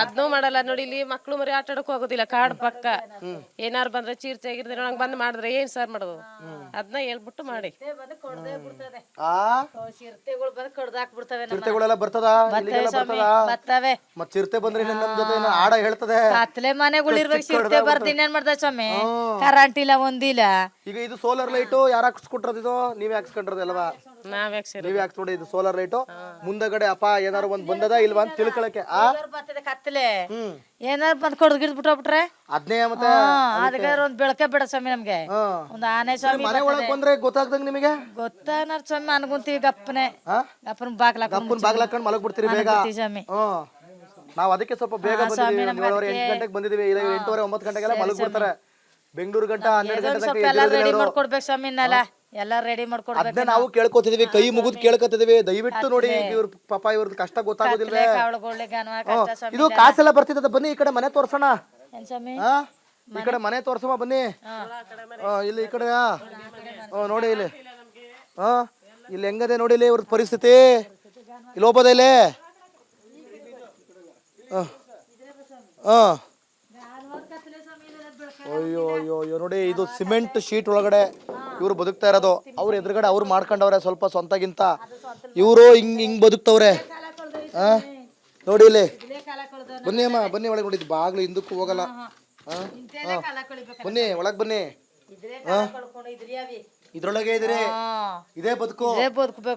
ಅದ್ನೂ ಮಾಡಲ್ಲ ನೋಡಿ. ಇಲ್ಲಿ ಮಕ್ಳು ಮರಿ ಆಟ ಆಡಕ್ ಹೋಗೋದಿಲ್ಲ, ಕಾಡ್ ಪಕ್ಕ. ಏನಾರು ಬಂದ್ರೆ ಚೀರ್ಚೆ ಆಗಿರ್ದೆ ಹಂಗ್ ಬಂದ್ ಮಾಡಿದ್ರೆ ಏನ್ ಸರ್ ಮಾಡೋದು? ಅದನ್ನ ಹೇಳ್ಬಿಟ್ಟು ಮಾಡಿ. ಚಿರತೆಗಳು ಬಂದು ಕಡ್ದಾಕ್ಬಿಡ್ತವೆ. ಚಿರತೆಗಳೆಲ್ಲ ಬರ್ತದ? ಬರ್ತವೆ. ಮತ್ ಚಿರತೆ ಬಂದ್ರೆ ನಮ್ ಜೊತೆ ಆಡ ಹೇಳ್ತದೆ. ಕತ್ಲೆ ಮನೆಗಳಿರ್ಬೇಕು, ಚಿರತೆ ಬರ್ದು ಇನ್ನೇನ್ ಮಾಡ್ತಾವ ಸ್ವಾಮಿ? ಕರೆಂಟ್ ಇಲ್ಲ, ಒಂದಿಲ್ಲ. ಈಗ ಇದು ಸೋಲಾರ್ ಲೈಟು ಯಾರು ಹಾಕ್ಸ್ಕೊಟ್ರದ್? ಇದು ನೀವೇ ಹಾಕ್ಸ್ಕೊಂಡ್ರದ್ ಅಲ್ವಾ? ನೀವೇ ಹಾಕ್ಸ್ಕೊಡಿ. ಇದು ಸೋಲಾರ್ ಲೈಟು. ಮುಂದಗಡೆ ಅಪ್ಪ ಏನಾರು ಒಂದ್ ಬಂದದ ಇಲ್ವಾ ಅಂತ ತಿಳ್ಕೊಳಕ್ಕೆ. ಬರ್ತದೆ ಕತ್ಲೆ. ಏನಾರು ಬಂದ್ ಕೊಡ್ಗಿಡ್ಬಿಟ್ಟೋಗ್ಬಿಟ್ರೆ ಅದ್ನೇ ಮತ್ತೆ ಅದಕ್ಕೆ ಒಂದ್ ಬೆಳಕೆ ಬಿಡ ಸ್ವಾಮಿ ನಮ್ಗೆ. ಒಂದ್ ಆನೆ ಸ್ವಾಮಿ ಮನೆ ಒಳಗ್ ಬಂದ್ರೆ ಗೊತ್ತಾಗ್ದಂಗ ನಿಮಗೆ ಗೊತ್ತಾನ ಸ್ವಾಮಿ ಅನ್ಕೊಂತೀವಿ. ಗಪ್ಪನೆ ಗಪ್ಪನ ಬಾಗ್ಲಾಕೊಂಡ್ ಮಲಗ್ ಬಿಡ್ತೀರಿ ಬೇಗ. ಸ್ವಾಮಿ ನಾವ್ ಅದಕ್ಕೆ ಸ್ವಲ್ಪ ಬೇಗ ಬಂದಿದ್ದೀವಿ. 7:30 ಗಂಟೆಗೆ ಬಂದಿದೀವಿ. ಇಲ್ಲ 8:30 9 ಗಂಟೆಗೆಲ್ಲ ಮಲಗ್ ಬಿಡ್ತಾರೆ. ಬೆಂಗಳೂರು ಗಂಟ 12 ಗಂಟೆ ಎಲ್ಲ ರೆಡಿ ಮಾಡ್ಕೊಡ್ಬೇಕು ಸ್ವಾಮಿ. ಎಲ್ಲ ರೆಡಿ ಮಾಡ್ಕೊಡ್ಬೇಕು. ಅದನ್ನ ನಾವು ಕೇಳ್ಕೊತಿದೀವಿ, ಕೈ ಮುಗಿದ್ ಕೇಳ್ಕೊತಿದೀವಿ. ದಯವಿಟ್ಟು ನೋಡಿ, ಇವ್ರ ಪಾಪ ಇವ್ರದ್ದು ಕಷ್ಟ ಗೊತ್ತಾಗೋದಿಲ್ವೇ? ಇದು ಕಾಸೆಲ್ಲ ಬರ್ತಿದ್ದ. ಬನ್ನಿ ಈ ಕಡೆ ಮನೆ ತೋರ್ಸೋಣ. ಈ ಕಡೆ ಮನೆ ತೋರ್ಸಮ್ಮ ಬನ್ನಿ. ಇಲ್ಲಿ ಈ ಕಡೆ ನೋಡಿ, ಇಲ್ಲಿ ಇಲ್ಲಿ ಹೆಂಗದೆ ನೋಡಿ, ಇಲ್ಲಿ ಇವ್ರದ್ದು ಪರಿಸ್ಥಿತಿ. ಇಲ್ಲಿ ಹೋಗ್ಬೋದ? ಇಲ್ಲಿ ಅಯ್ಯೋ ಅಯ್ಯೋ ಅಯ್ಯೋ ನೋಡಿ, ಇದು ಸಿಮೆಂಟ್ ಶೀಟ್ ಒಳಗಡೆ ಇವ್ರು ಬದುಕ್ತಾ ಇರೋದು. ಅವ್ರ ಎದುರುಗಡೆ ಅವ್ರು ಮಾಡ್ಕೊಂಡವ್ರೆ ಸ್ವಲ್ಪ ಸ್ವಂತಗಿಂತ. ಇವರು ಹಿಂಗ್ ಬದುಕ್ತವ್ರೆ. ನೋಡಿ ಇಲ್ಲಿ ಬನ್ನಿ ಅಮ್ಮ, ಬನ್ನಿ ಒಳಗೆ. ನೋಡಿ ಬಾಗ್ಲು ಹಿಂದಕ್ಕೂ ಹೋಗಲ್ಲ. ಬನ್ನಿ ಒಳಗ್ ಬನ್ನಿ. ಇದ್ರೊಳಗೆ ಇದ್ರಿ, ಇದೇ ಬದುಕು.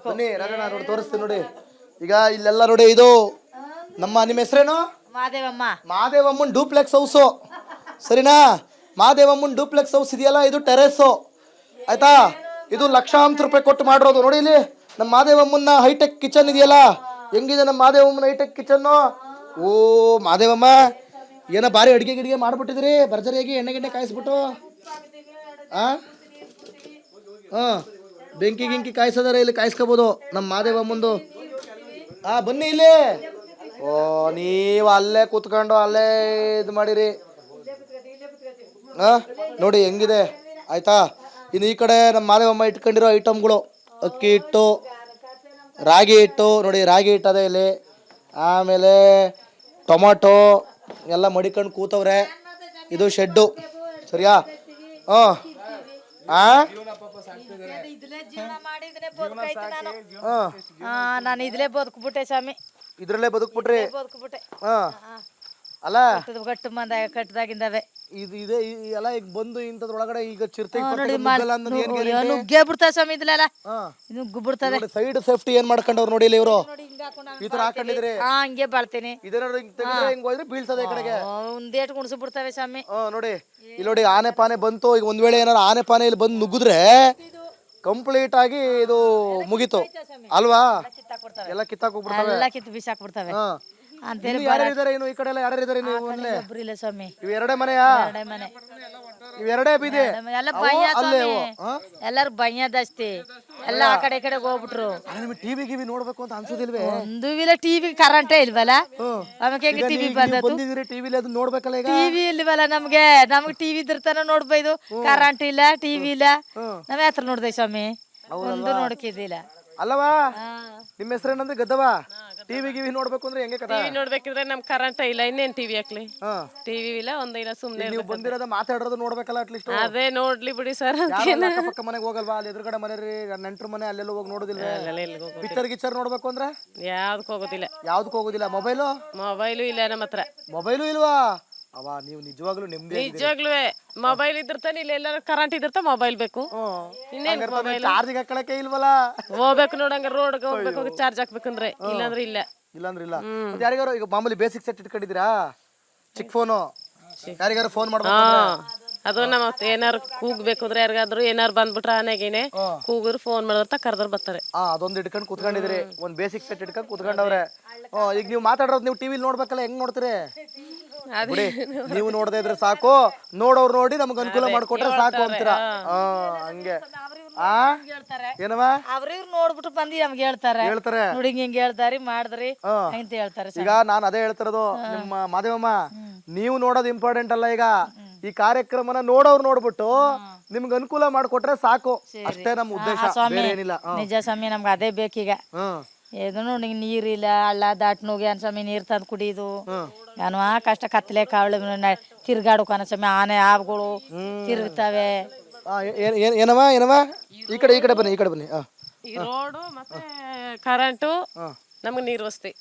ಬನ್ನಿ ರಾಜಣ್ಣ ನೋಡಿ ತೋರಿಸ್ತೀನಿ ನೋಡಿ. ಈಗ ಇಲ್ಲೆಲ್ಲ ನೋಡಿ, ಇದು ನಿಮ್ಮ ಹೆಸರೇನು? ಮಾದೇವಮ್ಮನ್ ಡೂಪ್ಲೆಕ್ಸ್ ಹೌಸು, ಸರಿನಾ? ಮಾದೇವಮ್ಮನ್ ಡೂಪ್ಲೆಕ್ಸ್ ಹೌಸ್ ಇದೆಯಲ್ಲ, ಇದು ಟೆರೇಸು, ಆಯ್ತಾ? ಇದು ಲಕ್ಷಾಂತರ ರೂಪಾಯಿ ಕೊಟ್ಟು ಮಾಡಿರೋದು. ನೋಡಿ ಇಲ್ಲಿ ನಮ್ಮ ಮಾದೇವಮ್ಮನ ಹೈಟೆಕ್ ಕಿಚನ್ ಇದೆಯಲ್ಲ, ಹೆಂಗಿದೆ ನಮ್ಮ ಮಾದೇವಮ್ಮನ ಹೈಟೆಕ್ ಕಿಚನ್ನು? ಓ ಮಾದೇವಮ್ಮ, ಏನೋ ಭಾರಿ ಅಡಿಗೆ ಮಾಡ್ಬಿಟ್ಟಿದ್ರಿ ಭರ್ಜರಿಯಾಗಿ, ಎಣ್ಣೆ ಕಾಯಿಸ್ಬಿಟ್ಟು. ಬೆಂಕಿ ಗಿಂಕಿ ಕಾಯಿಸೋದಾರೆ ಇಲ್ಲಿ ಕಾಯಿಸ್ಕೋಬೋದು ನಮ್ಮ ಮಾದೇವಮ್ಮಂದು. ಬನ್ನಿ ಇಲ್ಲಿ. ಓ ನೀವು ಅಲ್ಲೇ ಕೂತ್ಕೊಂಡು ಅಲ್ಲೇ ಇದು ಮಾಡಿರಿ. ನೋಡಿ ಹೆಂಗಿದೆ, ಆಯ್ತಾ? ಇನ್ನು ಈ ಕಡೆ ನಮ್ಮ ಮಾದೇವಮ್ಮ ಇಟ್ಕೊಂಡಿರೋ ಐಟಮ್ಗಳು, ಅಕ್ಕಿ ಹಿಟ್ಟು, ರಾಗಿ ಹಿಟ್ಟು. ನೋಡಿ ರಾಗಿ ಹಿಟ್ಟು ಅದೇ ಇಲ್ಲಿ. ಆಮೇಲೆ ಟೊಮಾಟೊ ಎಲ್ಲ ಮಡಿಕೊಂಡು ಕೂತವ್ರೆ. ಇದು ಶೆಡ್ಡು, ಸರಿಯಾ? ನಾನು ಇದ್ಲೇ ಬದುಕ್ಬಿಟ್ಟೆ ಸ್ವಾಮಿ. ಇದ್ರಲ್ಲೇ ಬದುಕ್ಬಿಟ್ರಿ? ಅಲ್ಲ ಗಟ್ಟು ಮಂದ ಕಟ್ಟದಾಗಿಂದವೆ ಇದು ಇದೆ ಎಲ್ಲ. ಈಗ ಬಂದು ಇಂಥದ್ರೊಳಗಡೆ ಈಗ ಚಿರತೆ ನುಗ್ಗೇ ಬಿಡ್ತಾವ ಸ್ವಾಮಿ. ಇದ್ಲೆಲ್ಲ ನುಗ್ಗು ಬಿಡ್ತದೆ. ಸೈಡ್ ಸೇಫ್ಟಿ ಏನ್ ಮಾಡ್ಕೊಂಡವ್ರು ನೋಡಿ ಇಲ್ಲಿ ಇವರು. ಈ ತರ ಹಾಕೊಂಡಿದ್ರೆ ಹಂಗೆ ಬಾಳ್ತೀನಿ. ಹಿಂಗ್ ಹೋದ್ರೆ ಬೀಳ್ತದೆ ಈ ಕಡೆಗೆ. ಒಂದೇಟ್ ಗುಣಸು ಬಿಡ್ತಾವೆ ಸ್ವಾಮಿ. ನೋಡಿ ಇಲ್ಲಿ ನೋಡಿ, ಆನೆ ಪಾನೆ ಬಂತು. ಈಗ ಒಂದ್ ವೇಳೆ ಏನಾರು ಆನೆ ಪಾನೆ ಇಲ್ಲಿ ಬಂದು ನುಗ್ಗಿದ್ರೆ ಕಂಪ್ಲೀಟ್ ಆಗಿ ಇದು ಮುಗೀತು ಅಲ್ವಾ? ಎಲ್ಲ ಕಿತ್ತಾಕೋಗ್ಬಿಡ್ತವೆ, ಎಲ್ಲ ಕಿತ್ತು ಬಿಸಾಕ್ಬಿಡ್ತವೆ. ಯಾರ್ಯಾರಿದ್ದಾರೆ ಇನ್ನು ಈ ಕಡೆ ಎಲ್ಲ? ಯಾರ್ಯಾರಿದ್ದಾರೆ ನೀವು? ಒಬ್ರಿಲ್ಲ ಸ್ವಾಮಿ. ಇವು ಎರಡೇ ಮನೆಯಾ? ಮನೆ ಇವೆರಡೇ ಬೀದಿ ಎಲ್ಲ ಅವು ಭಯ ಅಲ್ಲೇ ಸ್ವಾಮಿ. ಅವು. ಹಾ? ಎಲ್ಲಾರು ಭಯ ಜಾಸ್ತಿ ಎಲ್ಲ ಆ ಕಡೆ ಈ ಕಡೆ ಹೋಗ್ಬಿಟ್ರು. ಅಲ್ಲ, ನಿಮಗೆ ಟಿವಿ ಗಿವಿ ನೋಡ್ಬೇಕು ಅಂತ ಅನ್ಸೋದಿಲ್ವೇ? ಒಂದು ಇಲ್ಲ ಟಿವಿ ಕರೆಂಟೇ ಇಲ್ವಲ್ಲ, ಆಮೇಲೆ ಹೆಂಗೆ ಈಗ ಟಿವಿ ನೀವು ಬಂದದ್ದು? ಬಂದಿದ್ದೀರಿ ಟಿವಿಲಿ ಅದನ್ನ ನೋಡ್ಬೇಕಲ್ಲ ಈಗ. ಟಿವಿ ಇಲ್ವಲ್ಲ ನಮ್ಗೆ ಟಿವಿ ಇದ್ರತನ ನೋಡ್ಬೋದು, ಕರೆಂಟ್ ಇಲ್ಲ, ಟಿವಿ ಇಲ್ಲ, ನಾವ್ ಯಾತ್ರ ನೋಡ್ದೆ ಸ್ವಾಮಿ? ಒಂದು ನೋಡ್ಕಿದ್ದಿಲ್ಲ. ಅಲ್ಲವಾ ನಿಮ್ಮ ಹೆಸರೇನಂದ್ರೆ ಗದ್ದವ? ಟಿವಿ ಗಿವಿ ನೋಡ್ಬೇಕು ಅಂದ್ರೆ ಹೆಂಗೆ ಕಥಾ? ಟಿವಿ ನೋಡ್ಬೇಕಿದ್ರೆ ನಮ್ ಕರೆಂಟ್ ಇಲ್ಲ, ಇನ್ನೇನ್ ಟಿವಿ ಹಾಕ್ಲಿ? ಹಾ. ಟಿವಿ ಇಲ್ಲ, ಒಂದಿಲ್ಲ, ಸುಮ್ನೆ ನೀವು ಬಂದಿರೋದ ಮಾತಾಡೋದು ನೋಡ್ಬೇಕಲ್ಲ ಅಟ್ಲೀಸ್ಟ್. ಅದೇ ನೋಡ್ಲಿ ಬಿಡಿ ಸರ್. ಅಕ್ಕಪಕ್ಕ ಮನೆಗೆ ಹೋಗಲ್ವಾ? ಅಲ್ಲಿ ಎದುರುಗಡೆ ಮನೆ ರೀ, ನೆಂಟ್ರ ಮನೆ, ಅಲ್ಲೆಲ್ಲ ಹೋಗಿ ನೋಡೋದಿಲ್ವೇ? ಪಿಕ್ಚರ್ ಗಿಚ್ಚರ್ ನೋಡ್ಬೇಕು ಅಂದ್ರೆ ಯಾವ್ದಕ್ ಹೋಗೋದಿಲ್ಲ. ಯಾವ್ದಕ್ ಹೋಗೋದಿಲ್ಲ? ಮೊಬೈಲು ಇಲ್ಲ ನಮ್ಮ ಹತ್ರ. ಮೊಬೈಲು ಇಲ್ವಾ? ಅವ ನೀವು ನಿಜವಾಗ್ಲೂ ನೆಮ್ಮದಿ ನಿಜವಾಗ್ಲೂ ಮೊಬೈಲ್ ಇದ್ರತಾನೆ, ಇಲ್ಲ ಎಲ್ಲಾರು ಕರೆಂಟ್ ಇದ್ರತ ಮೊಬೈಲ್ ಬೇಕು. ಇನ್ನೇನ್ ಮೊಬೈಲ್ ಚಾರ್ಜಿಗೆ ಹಾಕೊಳಕ್ಕೆ ಇಲ್ವಲ್ಲ? ಹೋಗ್ಬೇಕು ನೋಡಂಗ, ರೋಡ್ಗೆ ಹೋಗ್ಬೇಕು, ಚಾರ್ಜ್ ಹಾಕ್ಬೇಕಂದ್ರೆ. ಇಲ್ಲಾಂದ್ರೆ ಇಲ್ಲ. ಇಲ್ಲಾಂದ್ರೆ ಇಲ್ಲ. ಮತ್ತೆ ಯಾರಿಗಾರು ಈಗ ಮಾಮೂಲಿ ಬೇಸಿಕ್ ಸೆಟ್ ಇಟ್ಕೊಂಡಿದ್ದೀರಾ? ಚಿಕ್ಕ ಫೋನು ಯಾರಿಗಾರು ಫೋನ್ ಮಾಡ್ಬೇಕು? ಅದು ನಮ್ಮ ಏನಾರು ಕೂಗ್ಬೇಕು ಅಂದ್ರೆ, ಯಾರಿಗಾದ್ರು ಏನಾರು ಬಂದ್ಬಿಟ್ರ ಆನೆಗೇನೆ ಕೂಗಿದ್ರು ಫೋನ್ ಮಾಡಿದ್ರ ಕರ್ದ್ರ ಬರ್ತಾರೆ. ಅದೊಂದು ಇಟ್ಕೊಂಡು ಕುತ್ಕೊಂಡಿದ್ರಿ, ಒಂದ್ ಬೇಸಿಕ್ ಸೆಟ್ ಇಟ್ಕೊಂಡು ಕುತ್ಕೊಂಡವ್ರೆ. ಈಗ ನೀವು ಮಾತಾಡೋದು ನೀವು ಟಿವಿಲಿ ನೋಡ್ಬೇಕಲ್ಲ, ಹೆಂಗ್ ನೋಡ್ತೀರಿ? ಬಿಡಿ, ನೀವು ನೋಡದೇ ಇದ್ರೆ ಸಾಕು, ನೋಡೋರು ನೋಡಿ ನಮ್ಗೆ ಅನುಕೂಲ ಮಾಡ್ಕೊಟ್ರೆ ಸಾಕು ಅಂತೀರಾ? ಹಂಗೆ. ಏನವ ಅವ್ರಿವ್ರು ನೋಡ್ಬಿಟ್ಟು ಬಂದಿ ನಮ್ಗೆ ಹೇಳ್ತಾರೆ ನೋಡಿ, ಹಿಂಗ್ ಹೇಳ್ತಾರಿ ಮಾಡಿದ್ರಿ ಅಂತ ಹೇಳ್ತಾರೆ. ಈಗ ನಾನು ಅದೇ ಹೇಳ್ತಿರೋದು ನಿಮ್ಮ ಮಾದೇವಮ್ಮ, ನೀವು ನೋಡೋದು ಇಂಪಾರ್ಟೆಂಟ್ ಅಲ್ಲ. ಈಗ ಈ ಕಾರ್ಯಕ್ರಮನ ನೋಡೋರು ನೋಡ್ಬಿಟ್ಟು ನಿಮ್ಗೆ ಅನುಕೂಲ ಮಾಡ್ಕೊಟ್ರೆ ಸಾಕು, ಅಷ್ಟೇ ನಮ್ಮ ಉದ್ದೇಶ, ಬೇರೆ ಏನಿಲ್ಲ. ನಿಜ ಸ್ವಾಮಿ, ನಮ್ಗೆ ಅದೇ ಬೇಕೀಗ. ಏನು ನೀರಿಲ್ಲ, ಹಳ್ಳ ದಾಟ್ ನೋಗಿ ಅನ್ಸ್ವಾಮಿ, ನೀರ್ ತಂದು ಕುಡಿಯೋದು ಏನೋ ಕಷ್ಟ. ಕತ್ಲೆ ಕಾವಳು ತಿರ್ಗಾಡೋಕ ಅನ್ಸ್ವಾಮಿ, ಆನೆ ಹಾವುಗಳು ತಿರುಗ್ತವೆ. ಏನವ ಏನವ ಈ ಕಡೆ ಬನ್ನಿ, ಈ ಕಡೆ ಬನ್ನಿ. ಈ ರೋಡು ಮತ್ತೆ ಕರೆಂಟು ನಮ್ಗೆ ನೀರ್ ವಸ್ತಿ.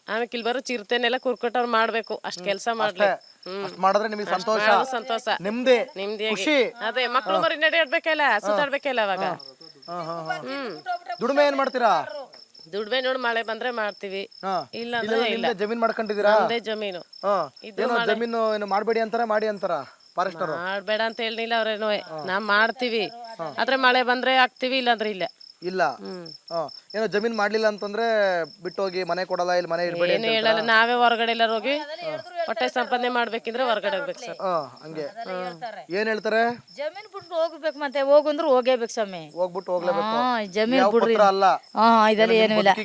ಆಮೇಲೆ ಇಲ್ಲಿ ಬರೋ ಚಿರತೆನೆಲ್ಲ ಕುರ್ಕೊಟ್ಟವ್ರು ಮಾಡ್ಬೇಕು, ಅಷ್ಟ್ ಕೆಲ್ಸ ಮಾಡ್ಲಿ. ಮಾಡಿದ್ರೆ ನಿಮಗೆ ಸಂತೋಷ, ಸಂತೋಷ, ನೆಮ್ಮದಿ, ಖುಷಿ. ಅದೇ ಮಕ್ಳು ಮರಿ ನಡೆಯಡ್ಬೇಕಲ್ಲ, ಸುತ್ತಾಡ್ಬೇಕಲ್ಲ ಅವಾಗ. ದುಡಿಮೆ ಏನ್ ಮಾಡ್ತೀರಾ? ದುಡ್ಮೆ ನೋಡಿ ಮಳೆ ಬಂದ್ರೆ ಮಾಡ್ತೀವಿ, ಇಲ್ಲ ಅಂದ್ರೆ ಇಲ್ಲ. ಜಮೀನ್ ಮಾಡ್ಕೊಂಡಿದ್ದೀರಾ? ಒಂದೇ ಜಮೀನು. ಜಮೀನು ಏನು ಮಾಡ್ಬೇಡಿ ಅಂತಾರ, ಮಾಡಿ ಅಂತಾರ ಫಾರೆಸ್ಟರ್? ಮಾಡ್ಬೇಡ ಅಂತ ಹೇಳಿಲ್ಲ ಅವ್ರೇನು, ನಾವ್ ಮಾಡ್ತೀವಿ, ಆದ್ರೆ ಮಳೆ ಬಂದ್ರೆ ಹಾಕ್ತಿವಿ, ಇಲ್ಲಾಂದ್ರೆ ಇಲ್ಲ. ಇಲ್ಲ. ಏನೋ ಜಮೀನ್ ಮಾಡ್ಲಿಲ್ಲ ಅಂತಂದ್ರೆ ಬಿಟ್ಟು ಹೋಗಿ, ಮನೆ ಕೊಡಲ್ಲ, ಇಲ್ಲಿ ಮನೆ ಇರ್ಬೇಡಿ ಏನು ಹೇಳಲ್ಲ. ನಾವೇ ಹೊರಗಡೆ ಎಲ್ಲ ಹೋಗಿ ಹೊಟ್ಟೆ ಸಂಪಾದನೆ ಮಾಡ್ಬೇಕಿದ್ರೆ ಹೊರಗಡೆ ಹೋಗ್ಬೇಕು ಸರ್. ಹಂಗೆ ಏನ್ ಹೇಳ್ತಾರೆ? ಜಮೀನ್ ಬಿಟ್ಟು ಹೋಗ್ಬೇಕು, ಮತ್ತೆ ಹೋಗಂದ್ರು ಹೋಗೇಬೇಕು ಸ್ವಾಮಿ. ಹೋಗ್ಬಿಟ್ಟು ಹೋಗ್ಲೇಬೇಕು. ಜಮೀನ್ ಬಿಡ್ರಿ ಅಲ್ಲ ಇದೆಲ್ಲ ಏನು ಇಲ್ಲ.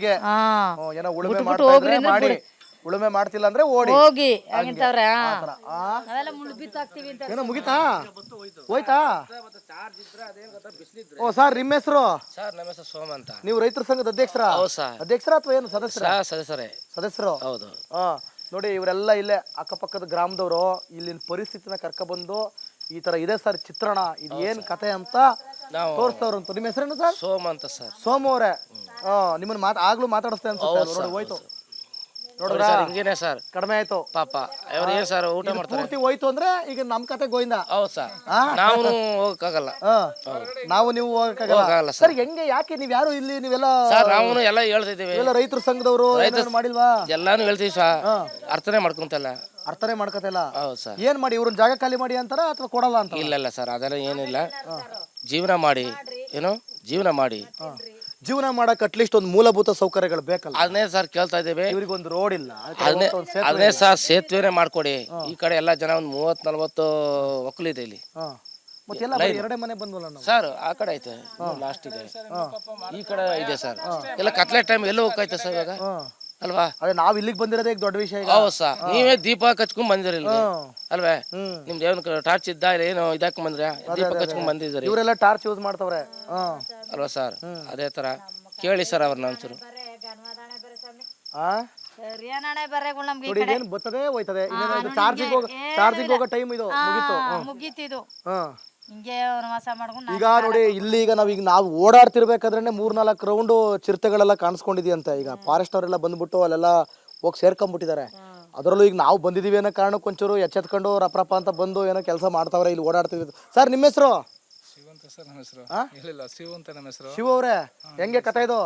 ಏನೋ ಉಳುಮೆ ಮಾಡ್ತಾ ಮಾಡಿ, ಉಳುಮೆ ಮಾಡ್ತಿಲ್ಲ ಅಂದ್ರೆ ಓಡಿ ಹೋಗಿ ಹಂಗಿಂತವ್ರೆ. ನಾವೆಲ್ಲ ಮುಳ್ಳು ಬಿತ್ತಾಕ್ತಿವಿ ಅಂತ. ಏನೋ ಮುಗಿತಾ ಹೋಯ್ತಾ? ಓ ಸರ್, ನಿಮ್ಮ ಹೆಸರು? ಸರ್, ನಮ್ಮ ಹೆಸರು ಸೋಮ ಅಂತ. ನೀವು ರೈತರ ಸಂಘದ ಅಧ್ಯಕ್ಷರ? ಅಧ್ಯಕ್ಷರ ಅಥವಾ ಏನು ಸದಸ್ಯರು? ಹೌದು. ನೋಡಿ, ಇವರೆಲ್ಲ ಇಲ್ಲೇ ಅಕ್ಕಪಕ್ಕದ ಗ್ರಾಮದವರು. ಇಲ್ಲಿನ ಪರಿಸ್ಥಿತಿನ ಕರ್ಕೊಬಂದು ಈ ತರ ಇದೆ ಸರ್ ಚಿತ್ರಣ, ಇದು ಏನ್ ಕತೆ ಅಂತ ತೋರಿಸ್ತವ್ರಂತ. ನಿಮ್ಮ ಹೆಸರೇನು ಸರ್? ಸೋಮ ಅಂತ ಸರ್. ಸೋಮ ಅವರೇ, ನಿಮ್ಮನ್ನ ಆಗ್ಲೂ ಮಾತಾಡಿಸ್ತೇ ಅನ್ಸುತ್ತೆ. ನೋಡಿ, ಹೋಯ್ತು ನೋಡ್ರ, ಹಿಂಗೇನೆ ಸರ್, ಕಡಿಮೆ ಆಯ್ತು ಪಾಪ. ಅವ್ರು ಏನ್ ಸರ್ ಊಟ ಮಾಡ್ತಾರೆ? ಪೂರ್ತಿ ಹೋಯ್ತು ಅಂದ್ರೆ ಈಗ ನಮ್ ಕತೆ ಗೋಯಿಂದ. ಹೌದು ಸರ್, ನಾವು ಹೋಗಕ್ಕಾಗಲ್ಲ. ನಾವು ನೀವು ಹೋಗಕ್ಕಾಗಲ್ಲ ಸರ್. ಹೆಂಗೆ, ಯಾಕೆ ನೀವ್ ಯಾರು ಇಲ್ಲಿ? ನೀವೆಲ್ಲ ಸರ್ ನಾವು ಎಲ್ಲ ಹೇಳ್ತಿದ್ದೀವಿ, ಎಲ್ಲ ರೈತರ ಸಂಘದವರು ಮಾಡಿಲ್ವಾ? ಎಲ್ಲಾನು ಹೇಳ್ತೀವಿ ಸರ್, ಅರ್ಥನೇ ಮಾಡ್ಕೊಂತಲ್ಲ. ಅರ್ಥನೇ ಮಾಡ್ಕತಿಲ್ಲ. ಹೌದು ಸರ್. ಏನ್ ಮಾಡಿ, ಇವ್ರನ್ನ ಜಾಗ ಖಾಲಿ ಮಾಡಿ ಅಂತಾರ ಅಥವಾ ಕೊಡಲ್ಲ ಅಂತ? ಇಲ್ಲ ಸರ್, ಅದೆಲ್ಲ ಏನಿಲ್ಲ. ಜೀವನ ಮಾಡಿ, ಜೀವನ ಮಾಡಿ, ಜೀವನ ಮಾಡಕ್ ಅಟ್ಲೀಸ್ಟ್ ಒಂದು ಮೂಲಭೂತ ಸೌಕರ್ಯಗಳು ಬೇಕಲ್ಲ? ಅದನ್ನೇ ಸರ್ ಕೇಳ್ತಾ ಇದ್ದೀವಿ. ಇವ್ರಿಗೊಂದು ರೋಡ್ ಇಲ್ಲ, ಅದನ್ನೇ ಸರ್ ಸೇತುವೆನೆ ಮಾಡ್ಕೊಡಿ. ಈ ಕಡೆ ಎಲ್ಲ ಜನ ಒಂದು 30-40 ಒಕ್ಕಲಿದೆ ಇಲ್ಲಿ. ಮತ್ತೆಲ್ಲ ಎರಡೇ ಮನೆ ಬಂದ್ವಲ್ಲ ನಾವು ಸರ್. ಆ ಕಡೆ ಐತೆ ಲಾಸ್ಟ್ ಇದೆ, ಈ ಕಡೆ ಇದೆ ಸರ್. ಎಲ್ಲ ಕತ್ಲೆ ಟೈಮ್ ಎಲ್ಲೂ ಹೋಗ್ತೈತೆ ಸರ್ ಇವಾಗ, ಅಲ್ವಾ? ಅದೇ ನಾವ್ ಇಲ್ಲಿಗೆ ಬಂದಿರೋದೇ ದೊಡ್ಡ ವಿಷಯ. ಹೌದು ಸರ್, ನೀವೇ ದೀಪ ಕಚ್ಕೊಂಡ್ ಬಂದಿರಿ ಅಲ್ವೇ? ನಿಮ್ದು ಏನು ಟಾರ್ಚ್ ಇದ್ದ ಏನು ಇದಾಕ್ ಬಂದ್ರೆ ದೀಪ ಕಚ್ಕೊಂಡ್ ಬಂದಿದ್ದೀರಿ. ಇವರೆಲ್ಲ ಟಾರ್ಚ್ ಯೂಸ್ ಮಾಡ್ತವ್ರೆ ಅಲ್ವಾ ಸರ್? ಅದೇ ತರ ಕೇಳಿ ಸರ್ ಅವ್ರನ್ನ ಒಂಚೂರು. ಏನ್ ಬರ್ತದೆ ಹೋಯ್ತದೆ, ಚಾರ್ಜಿಂಗ್ ಹೋಗೋ ಟೈಮ್ ಇದು ಮುಗೀತಿದು. ಈಗ ನೋಡಿ, ಇಲ್ಲಿ ಈಗ ನಾವು ಓಡಾಡ್ತಿರ್ಬೇಕಾದ್ರೆ 3-4 ರೌಂಡು ಚಿರತೆಗಳೆಲ್ಲ ಕಾಣಿಸ್ಕೊಂಡಿದ್ಯಂತೆ. ಈಗ ಫಾರೆಸ್ಟ್ ಅವರೆಲ್ಲ ಬಂದ್ಬಿಟ್ಟು ಅಲ್ಲೆಲ್ಲ ಹೋಗಿ ಸೇರ್ಕೊಂಡ್ಬಿಟ್ಟಿದ್ದಾರೆ. ಅದರಲ್ಲೂ ಈಗ ನಾವು ಬಂದಿದೀವಿ ಅನ್ನೋ ಕಾರಣಕ್ಕೆ ಒಂಚೂರು ಎಚ್ಚೆತ್ಕೊಂಡು ರಪ್ರಪ್ಪ ಅಂತ ಬಂದು ಏನೋ ಕೆಲಸ ಮಾಡ್ತಾವ್ರೆ, ಇಲ್ಲಿ ಓಡಾಡ್ತಿದ್ವಿ. ಸರ್, ನಿಮ್ಮ ಹೆಸರು? ಶಿವ ಅಂತ ಸರ್. ನಮ್ಮ ಹೆಸರು ಶಿವ ಅಂತ ನಮ್ಮ ಹೆಸರು. ಶಿವ ಅವರೇ, ಹೆಂಗೆ ಕತೆ ಇದು?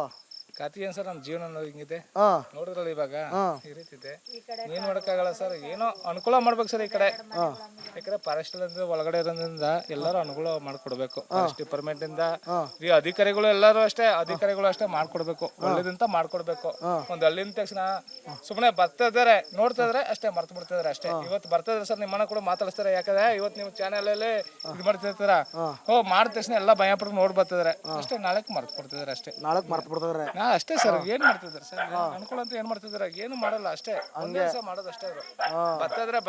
ಕತಿ ಏನ್ ಸರ್, ನಮ್ಮ ಜೀವನ ಹಿಂಗಿದೆ ಹಾ ನೋಡಿದ್ರಲ್ಲ ಇವಾಗ ಈ ರೀತಿ ಇದೆ. ಏನ್ ಮಾಡಕ್ಕಾಗಲ್ಲ ಸರ್, ಏನೋ ಅನುಕೂಲ ಮಾಡ್ಬೇಕು ಸರ್ ಈ ಕಡೆ. ಯಾಕಂದ್ರೆ ಫಾರೆಸ್ಟ್ ಒಳಗಡೆ ಇರೋದ್ರಿಂದ ಎಲ್ಲರೂ ಅನುಕೂಲ ಮಾಡ್ಕೊಡ್ಬೇಕು. ಫಾರೆಸ್ಟ್ ಡಿಪಾರ್ಟ್ಮೆಂಟ್ ಇಂದ ಈ ಅಧಿಕಾರಿಗಳು ಎಲ್ಲರೂ ಅಷ್ಟೇ, ಅಧಿಕಾರಿಗಳು ಅಷ್ಟೇ ಮಾಡ್ಕೊಡ್ಬೇಕು, ಒಳ್ಳೇದಂತ ಮಾಡ್ಕೊಡ್ಬೇಕು. ಒಂದ್ ಅಲ್ಲಿಂದ ತಕ್ಷಣ ಸುಮ್ಮನೆ ಬರ್ತಾ ಇದಾರೆ, ನೋಡ್ತಾ ಇದಾರೆ ಅಷ್ಟೇ, ಮರ್ತು ಬಿಡ್ತಿದಾರೆ ಅಷ್ಟೇ. ಇವತ್ತು ಬರ್ತಾ ಇದ್ರೆ ಸರ್ ನಿಮ್ಮನ್ನ ಕೂಡ ಮಾತಾಡಿಸ್ತಾರೆ, ಯಾಕಂದ್ರೆ ಇವತ್ತು ನೀವು ಚಾನೆಲ್ ಅಲ್ಲಿ ಇದು ಮಾಡ್ತಿರ್ತಾರ, ಮಾಡಿದ ತಕ್ಷಣ ಎಲ್ಲ ಭಯ ಪಟ್ಟು ನೋಡ್ ಬರ್ತಿದಾರೆ ಅಷ್ಟೇ, ನಾಳೆಕ್ ಮರ್ತು ಕೊಡ್ತಿದಾರೆ ಅಷ್ಟೇ. ನಾಳಕ್ ಮರ್ತು ಬಿಡ್ತಾರೆ ಅಷ್ಟೇ ಸರ್, ಏನ್ ಮಾಡ್ತಿದಾರೆ ಸರ್ ಅನುಕೂಲ ಅಂತ ಏನ್ ಮಾಡ್ತಿದಾರೆ, ಏನು ಮಾಡಲ್ಲ ಅಷ್ಟೇ, ಒಂದೇ ದಿವಸ ಮಾಡೋದು ಅಷ್ಟೇ. ಅವರು ಬರ್ತಿದ್ರೆ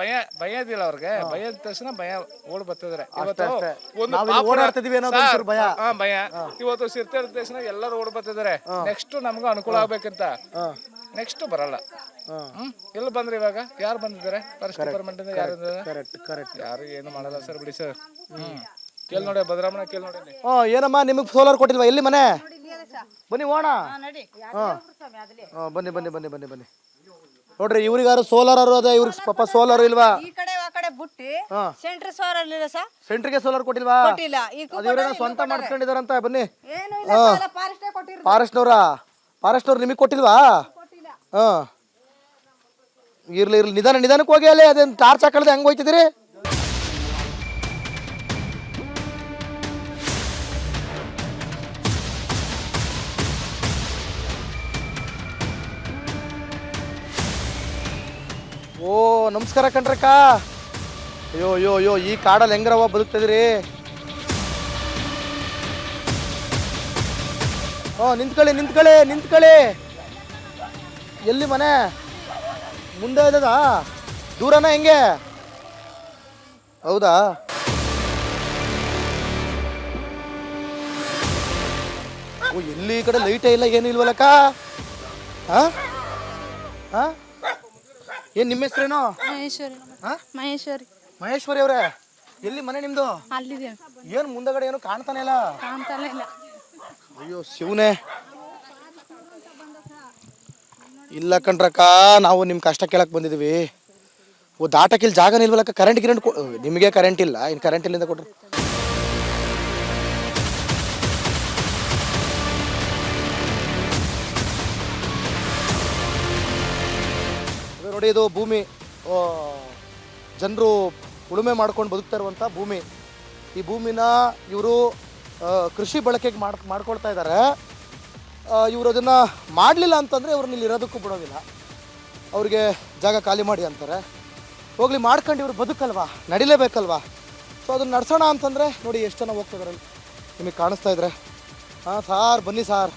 ಭಯ ಇದಿಲ್ಲ ಅವ್ರಿಗೆ, ಭಯ ಇದ್ದ ತಕ್ಷಣ ಭಯ ಓಡ್ ಬರ್ತಿದಾರೆ. ಇವತ್ತು ಒಂದು ಭಯ, ಇವತ್ತು ಸಿರ್ತೆ ಇದ್ದ ತಕ್ಷಣ ಎಲ್ಲರೂ ಓಡ್ ಬರ್ತಿದಾರೆ. ನೆಕ್ಸ್ಟ್ ನಮ್ಗೂ ಅನುಕೂಲ ಆಗ್ಬೇಕಂತ ನೆಕ್ಸ್ಟ್ ಬರಲ್ಲ. ಎಲ್ಲಿ ಬಂದ್ರಿ ಇವಾಗ, ಯಾರು ಬಂದಿದ್ದಾರೆ ಫಾರೆಸ್ಟ್ ಡಿಪಾರ್ಟ್ಮೆಂಟ್ ಇಂದ? ಯಾರು ಏನು ಮಾಡಲ್ಲ ಸರ್, ಬಿಡಿ ಸರ್. ಕೇಳ್ ನೋಡಿ ಭದ್ರಾಮನ, ಕೇಳ್ ನೋಡಿ. ಏನಮ್ಮ ನಿಮಗೆ ಸೋಲಾರ್ ಕೊಟ್ಟಿಲ್ವಾ? ಎಲ್ಲಿ ಮನೆ? ಬನ್ನಿ ಹೋಣ. ಬನ್ನಿ ಬನ್ನಿ ಬನ್ನಿ ಬನ್ನಿ ಬನ್ನಿ. ನೋಡ್ರಿ ಇವ್ರಿಗಾರು ಸೋಲಾರ್ ಅದ, ಇವ್ರಿಗೆ ಪಾಪ ಸೋಲಾರ್ ಇಲ್ವಾ? ಈ ಕಡೆ ಆ ಕಡೆ ಬಿಟ್ಟು ಸೆಂಟ್ರ್ ಸೋಲಾರ್ ಇಲ್ಲ ಸರ್, ಸೆಂಟ್ರಿಗೆ ಸೋಲಾರ್ ಕೊಟ್ಟಿಲ್ವಾ? ಕೊಟ್ಟಿಲ್ಲ. ಅದು ಇವ್ರೇನೋ ಸ್ವಂತ ಮಾಡ್ಕೊಂಡಿದಾರಂತ. ಬನ್ನಿ. ಏನು ಇಲ್ಲ, ಫಾರೆಸ್ಟೇ ಕೊಟ್ಟಿರೋದು. ಫಾರೆಸ್ಟ್ನವ್ರು ನಿಮಗೆ ಕೊಟ್ಟಿಲ್ವಾ? ಹಾ ಇರ್ಲಿ ಇರ್ಲಿ, ನಿಧಾನಕ್ಕೆ ಹೋಗಿ. ಅಲ್ಲಿ ಅದೇನು ಟಾರ್ಚ್ ಹಾಕಳ್ದೆ ಹೆಂಗ್ ಹೋಯ್ತಿದ್ದೀರಿ? ಓ ನಮಸ್ಕಾರ ಕಣ್ರಕ್ಕ. ಅಯ್ಯೋ ಈ ಕಾಡಲ್ಲಿ ಹೆಂಗ್ರವ ಬದುಕ್ತಿದ್ರಿ? ನಿಂತ್ಕೊಳ್ಳಿ. ಎಲ್ಲಿ ಮನೆ? ಮುಂದೆ ಇದ್ದದಾ, ದೂರನ ಹೆಂಗೆ? ಹೌದಾ? ಓ ಎಲ್ಲಿ ಈ ಕಡೆ ಲೈಟೇ ಇಲ್ಲ, ಏನು ಇಲ್ವಲ್ಲಕ್ಕ? ಹಾ ಹಾ ಏನ್ ನಿಮ್ಮ ಹೆಸರೇನು? ಮಹೇಶ್ವರಿ ಅವ್ರೆ, ಎಲ್ಲಿ ಮನೆ ನಿಮ್ದು? ಅಲ್ಲಿದೆ. ಏನ್ ಮುಂದಗಡೆ ಏನು ಕಾಣ್ತಾನೆ ಇಲ್ಲ? ಇಲ್ಲ. ಅಯ್ಯೋ ಶಿವನೇ. ಇಲ್ಲ ಕಣ್ರಕ್ಕ, ನಾವು ನಿಮ್ಮ ಕಷ್ಟ ಕೇಳಕ್ ಬಂದಿದ್ದೀವಿ. ಓ ದಾಟಕ್ಕಿಲ್ಲಿ ಜಾಗ ನಿಲ್ವಲ್ಲಕ್ಕ. ಕರೆಂಟ್ ನಿಮಗೆ ಕರೆಂಟ್ ಇಲ್ಲ, ಇನ್ನು ಕರೆಂಟ್ ಇಲ್ಲಿಂದ ಕೊಡ್ರಿ. ನೋಡಿ ಇದು ಭೂಮಿ, ಜನರು ಉಳುಮೆ ಮಾಡ್ಕೊಂಡು ಬದುಕ್ತಾ ಇರುವಂಥ ಭೂಮಿ. ಈ ಭೂಮಿನ ಇವರು ಕೃಷಿ ಬಳಕೆಗೆ ಮಾಡ್ಕೊಳ್ತಾ ಇದ್ದಾರೆ. ಇವರು ಅದನ್ನು ಮಾಡಲಿಲ್ಲ ಅಂತಂದರೆ ಇವ್ರನ್ನ ಇಲ್ಲಿ ಇರೋದಕ್ಕೂ ಬಿಡೋದಿಲ್ಲ. ಅವ್ರಿಗೆ ಜಾಗ ಖಾಲಿ ಮಾಡಿ ಅಂತಾರೆ. ಹೋಗ್ಲಿ, ಮಾಡ್ಕೊಂಡು ಇವ್ರು ಬದುಕಲ್ವಾ, ನಡಿಲೇಬೇಕಲ್ವಾ. ಸೊ ಅದನ್ನು ನಡ್ಸೋಣ ಅಂತಂದರೆ ನೋಡಿ ಎಷ್ಟು ಜನ ಹೋಗ್ತಿದಾರೆ ನಿಮಗೆ ಕಾಣಿಸ್ತಾ ಇದ್ರೆ. ಹಾಂ ಸಾರ್ ಬನ್ನಿ ಸಾರ್,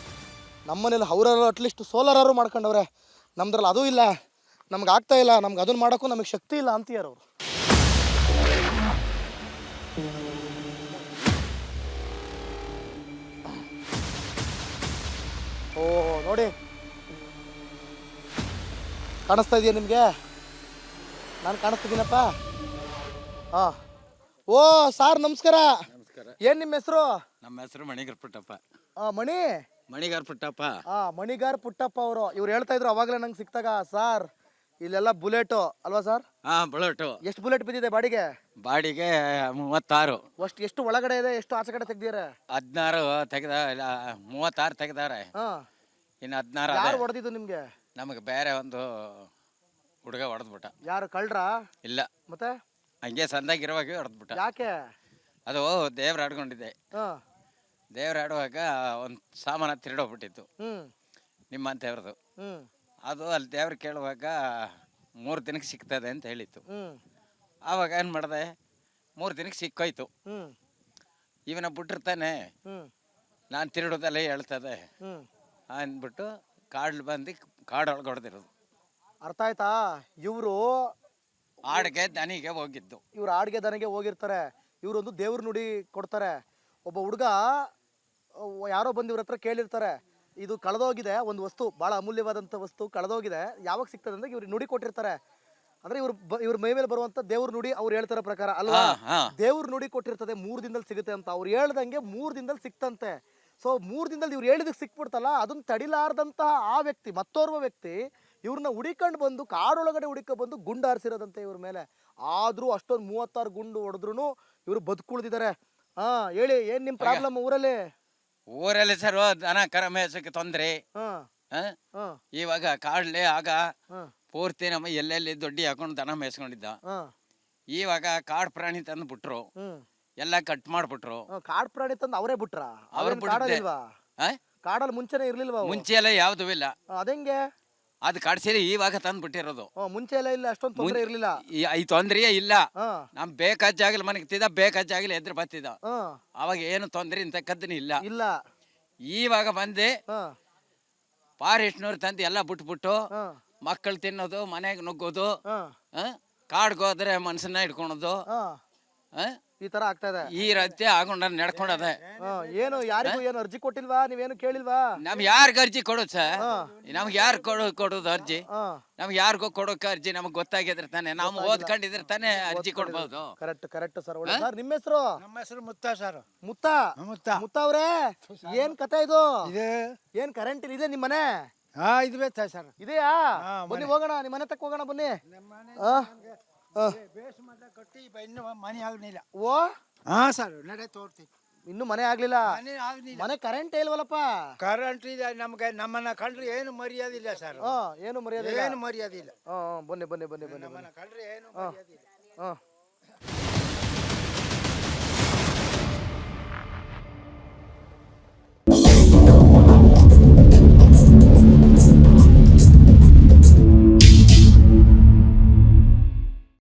ನಮ್ಮನೇಲಿ ಅವರಲ್ಲೂ ಅಟ್ಲೀಸ್ಟ್ ಸೋಲಾರಾರು ಮಾಡ್ಕೊಂಡವ್ರೆ, ನಮ್ದ್ರಲ್ಲಿ ಅದೂ ಇಲ್ಲ, ನಮ್ಗೆ ಆಗ್ತಾ ಇಲ್ಲ, ನಮ್ಗೆ ಅದನ್ನು ಮಾಡೋಕ್ಕೂ ನಮಗೆ ಶಕ್ತಿ ಇಲ್ಲ ಅಂತೀಯಾರ ಅವರು. ಓ ನೋಡಿ ಕಾಣಿಸ್ತಾ ಇದೆಯಾ ನಿಮಗೆ? ನಾನು ಕಾಣಿಸ್ತಿದ್ದೀನಪ್ಪ. ಹಾಂ ಓ ಸಾರ್ ನಮಸ್ಕಾರ. ಏನು ನಿಮ್ಮ ಹೆಸರು? ನಮ್ಮ ಹೆಸರು ಮಣಿಗಾರ್ ಪುಟ್ಟಪ್ಪ. ಮಣಿಗಾರ್ ಪುಟ್ಟಪ್ಪ. ಮಣಿಗಾರ್ ಪುಟ್ಟಪ್ಪ ಅವರು. ಇವ್ರು ಹೇಳ್ತಾ ಇದ್ರು ಅವಾಗಲೇ ನಂಗೆ ಸಿಕ್ತಾಗ, ಸಾರ್ ಇಲ್ಲೆಲ್ಲ ಬುಲೆಟು ಅಲ್ವಾ ಸರ್? ಬುಲೆಟು. ಎಷ್ಟು ಬುಲೆಟ್ ಬಿದ್ದಿದೆ ಬಾಡಿಗೆ? ಬಾಡಿಗೆ 36. ಎಷ್ಟು ಒಳಗಡೆ ಇದೆ, ಎಷ್ಟು ಆಚೆ ಕಡೆ ತೆಗ್ದಿದ್ದಾರೆ? 16 ತೆಗೆದ, 36 ತೆಗೆದಾರೆ. ಇನ್ನು 16. ಯಾರು ಹೊಡೆದಿದ್ದು ನಿಮ್ಗೆ? ನಮಗೆ ಬೇರೆ ಒಂದು ಹುಡುಗ ಹೊಡೆದ್ಬಿಟ್ಟ. ಯಾರು, ಕಳ್ರಾ? ಇಲ್ಲ, ಮತ್ತೆ ಹಂಗೆ ಸಂದಾಗಿರುವಾಗ ಹೊಡೆದ್ಬಿಟ್ಟ. ಯಾಕೆ? ಅದು ದೇವ್ರ ಆಡ್ಕೊಂಡಿದ್ದೆ. ದೇವ್ರ ಆಡುವಾಗ ಒಂದು ಸಾಮಾನು ತಿರುಡೋಗ್ಬಿಟ್ಟಿತ್ತು ನಿಮ್ಮಂತೇವ್ರದ್ದು. ಅದು ಅಲ್ಲಿ ದೇವ್ರು ಕೇಳುವಾಗ 3 ದಿನಕ್ಕೆ ಸಿಗ್ತದೆ ಅಂತ ಹೇಳಿತ್ತು. ಆವಾಗ ಏನು ಮಾಡಿದೆ, 3 ದಿನಕ್ಕೆ ಸಿಕ್ಕೋಯ್ತು. ಇವನ ಬಿಟ್ಟಿರ್ತಾನೆ, ನಾನು ತಿರುಡೋದೆಲ್ಲ ಹೇಳ್ತದೆ ಅಂದ್ಬಿಟ್ಟು ಕಾಡ್ಲು ಬಂದು ಕಾಡೊಳಗೆ ಹೊಡೆದಿರೋದು. ಅರ್ಥ ಆಯ್ತಾ? ಇವರು ಆಡಿಗೆ ದನಿಗೆ ಹೋಗಿದ್ದು. ಇವ್ರು ಆಡಿಗೆ ದನಿಗೆ ಹೋಗಿರ್ತಾರೆ. ಇವರೊಂದು ದೇವ್ರ ನುಡಿ ಕೊಡ್ತಾರೆ. ಒಬ್ಬ ಹುಡುಗ ಯಾರೋ ಬಂದು ಇವ್ರ ಹತ್ರ ಕೇಳಿರ್ತಾರೆ, ಇದು ಕಳೆದೋಗಿದೆ, ಒಂದು ವಸ್ತು ಭಾಳ ಅಮೂಲ್ಯವಾದಂಥ ವಸ್ತು ಕಳೆದೋಗಿದೆ, ಯಾವಾಗ ಸಿಗ್ತದೆ ಅಂದ್ರೆ ಇವ್ರಿಗೆ ನುಡಿ ಕೊಟ್ಟಿರ್ತಾರೆ. ಅಂದ್ರೆ ಇವ್ರ ಮೈ ಮೇಲೆ ಬರುವಂತ ದೇವ್ರ ನುಡಿ ಅವ್ರು ಹೇಳ್ತಾರ ಪ್ರಕಾರ ಅಲ್ವಾ? ದೇವ್ರ ನುಡಿ ಕೊಟ್ಟಿರ್ತದೆ, 3 ದಿನದಲ್ಲಿ ಸಿಗುತ್ತೆ ಅಂತ. ಅವ್ರು ಹೇಳ್ದಂಗೆ 3 ದಿನದಲ್ಲಿ ಸಿಕ್ತಂತೆ. ಸೊ 3 ದಿನದಲ್ಲಿ ಇವ್ರು ಹೇಳಿದಕ್ಕೆ ಸಿಕ್ಬಿಡ್ತಲ್ಲ, ಅದನ್ನ ತಡಿಲಾರ್ದಂತಹ ಆ ವ್ಯಕ್ತಿ, ಮತ್ತೋರ್ವ ವ್ಯಕ್ತಿ ಇವ್ರನ್ನ ಹುಡಿಕೊಂಡು ಬಂದು ಕಾಡೊಳಗಡೆ ಹುಡಿಕೊಂಡು ಗುಂಡು ಹಾರಿಸಿರೋದಂತೆ ಇವ್ರ ಮೇಲೆ. ಆದ್ರೂ ಅಷ್ಟೊಂದು 36 ಗುಂಡು ಹೊಡೆದ್ರು ಇವ್ರು ಬದುಕುಳಿದಿದ್ದಾರೆ. ಹೇಳಿ, ಏನ್ ನಿಮ್ ಪ್ರಾಬ್ಲಮ್ ಊರಲ್ಲಿ? ಊರಲ್ಲಿ ಸರ್ ದನ ಕರ ಮೇಸಕ್ಕೆ ತೊಂದರೆ. ಹ್ಮ್ ಹ್ಮ್ ಇವಾಗ ಕಾಡ್ಲೆ ಆಗ ಹ್ಮ್ ಪೂರ್ತಿ ನಮ್ಮ ಎಲ್ಲೆಲ್ಲಿ ದೊಡ್ಡಿ ಹಾಕೊಂಡು ದನ ಮೇಯಿಸ್ಕೊಂಡಿದ್ದ. ಹ್ಮ್ ಇವಾಗ ಕಾಡು ಪ್ರಾಣಿ ತಂದು ಬಿಟ್ರು, ಹ್ಮ್ ಎಲ್ಲ ಕಟ್ ಮಾಡ್ಬಿಟ್ರು. ಕಾಡ್ ಪ್ರಾಣಿ ತಂದು ಅವರೇ ಬಿಟ್ರ? ಅವ್ರು ಬಿಟ್ಟಿದ್ದೆ. ಕಾಡಲ್ವಾ? ಆ? ಕಾಡಲ್ಲಿ ಮುಂಚೆನೆ ಇರ್ಲಿಲ್ವಾ ಅವು? ಮುಂಚೆ ಎಲ್ಲ ಯಾವ್ದು ಇಲ್ಲ, ಅದಂಗೆ ಅದು ಕಡ್ಸಿರಿ ಇವಾಗ ತಂದು ಬಿಟ್ಟಿರೋದು. ಮುಂಚೆ ಎಲ್ಲ ಇಲ್ಲ, ಅಷ್ಟೊಂದು ತೊಂದರೆ ಇರ್ಲಿಲ್ಲ. ಈ ತೊಂದ್ರೆಯೇ ಇಲ್ಲ. ಹ್ಮ್ ನಮ್ ಬೇಕಾಜಾಗಲಿ ಮನಗ್ತಿದ್ದ, ಬೇಕಾಜಾಗಲಿ ಎದ್ರ ಬತ್ತಿದ. ಹ್ಮ್ ಅವಾಗ ಏನು ತೊಂದರೆ ಇಂತಕ್ಕದ್ದನ ಇಲ್ಲ. ಇಲ್ಲ. ಇವಾಗ ಬಂದು ಹ್ಮ್ ಫಾರೆಸ್ಟ್ನವ್ರು ತಂದು ಎಲ್ಲ ಬಿಟ್ಬಿಟ್ಟು ಹ್ಮ್ ಮಕ್ಕಳು ತಿನ್ನೋದು, ಮನೆಗೆ ನುಗ್ಗೋದು, ಹ್ಮ್ ಕಾಡ್ಗೆ ಹೋದ್ರೆ ಮನ್ಸನ್ನ ಹಿಡ್ಕೊಳೋದು, ಹ್ಮ್ ಈ ತರ ಆಗ್ತಾ ಇದೆ. ಈ ರೀತಿ ಆಗೊಂಡ ನಡ್ಕೊಂಡದೆ. ಏನು ಯಾರಿಗೂ ಏನು ಅರ್ಜಿ ಕೊಟ್ಟಿಲ್ವಾ? ನೀವೇನು ಕೇಳಿಲ್ವಾ? ನಮ್ಗೆ ಯಾರಿಗ ಅರ್ಜಿ ಕೊಡೋದು ಸರ್? ನಮ್ಗೆ ಯಾರು ಕೊಡೋದು ಅರ್ಜಿ? ನಮ್ಗೆ ಯಾರಿಗೋ ಕೊಡೋಕೆ ಅರ್ಜಿ ನಮ್ಗೆ ಗೊತ್ತಾಗಿದ್ರೆ ತಾನೆ, ನಾವು ಓದ್ಕೊಂಡಿದ್ರೆ ತಾನೆ ಅರ್ಜಿ ಕೊಡ್ಬೋದು. Correct correct sir. ಒಳ್ಳೆ ಸರ್, ನಿಮ್ಮ ಹೆಸರು? ನಮ್ಮ ಹೆಸರು ಮುತ್ತ ಸರ್. ಮುತ್ತ ಮುತ್ತ ಅವ್ರೆ, ಏನ್ ಕತೆ ಇದು? ಏನ್ ಕರೆಂಟ್ ಇದೆ ನಿಮ್ ಮನೆ? ಇದು ಬೇಕಾ ಸರ್? ಇದೆಯಾ? ಬನ್ನಿ ಹೋಗೋಣ, ನಿಮ್ ಮನೆ ತಕ್ಕ ಹೋಗೋಣ ಬನ್ನಿ. ಕಟ್ಟಿ ಇನ್ನು ಮನೆ ಆಗಲಿಲ್ಲ. ಓ ಹಾ ಸರ್, ನಡೆ ತೋರ್ತೀನಿ. ಇನ್ನು ಮನೆ ಆಗ್ಲಿಲ್ಲ? ಮನೆ ಆಗಲಿಲ್ಲ. ಮನೆ ಕರೆಂಟ್ ಇಲ್ವಲ್ಲಪ್ಪ? ಕರೆಂಟ್ ಇದೆ, ನಮ್ಗೆ ನಮ್ಮನ್ನ ಕಂಡ್ರೆ ಏನು ಮರ್ಯಾದೆ ಇಲ್ಲ ಸರ್. ಏನು ಮರ್ಯಾದೆ? ಏನು ಮರ್ಯಾದೆ ಇಲ್ಲ. ಬನ್ನಿ ಬನ್ನಿ ಬನ್ನಿ ಬನ್ನಿ ನಮ್ಮನ್ನ ಕಂಡ್ರೆ ಏನು ಮರ್ಯಾದೆ ಇಲ್ಲ.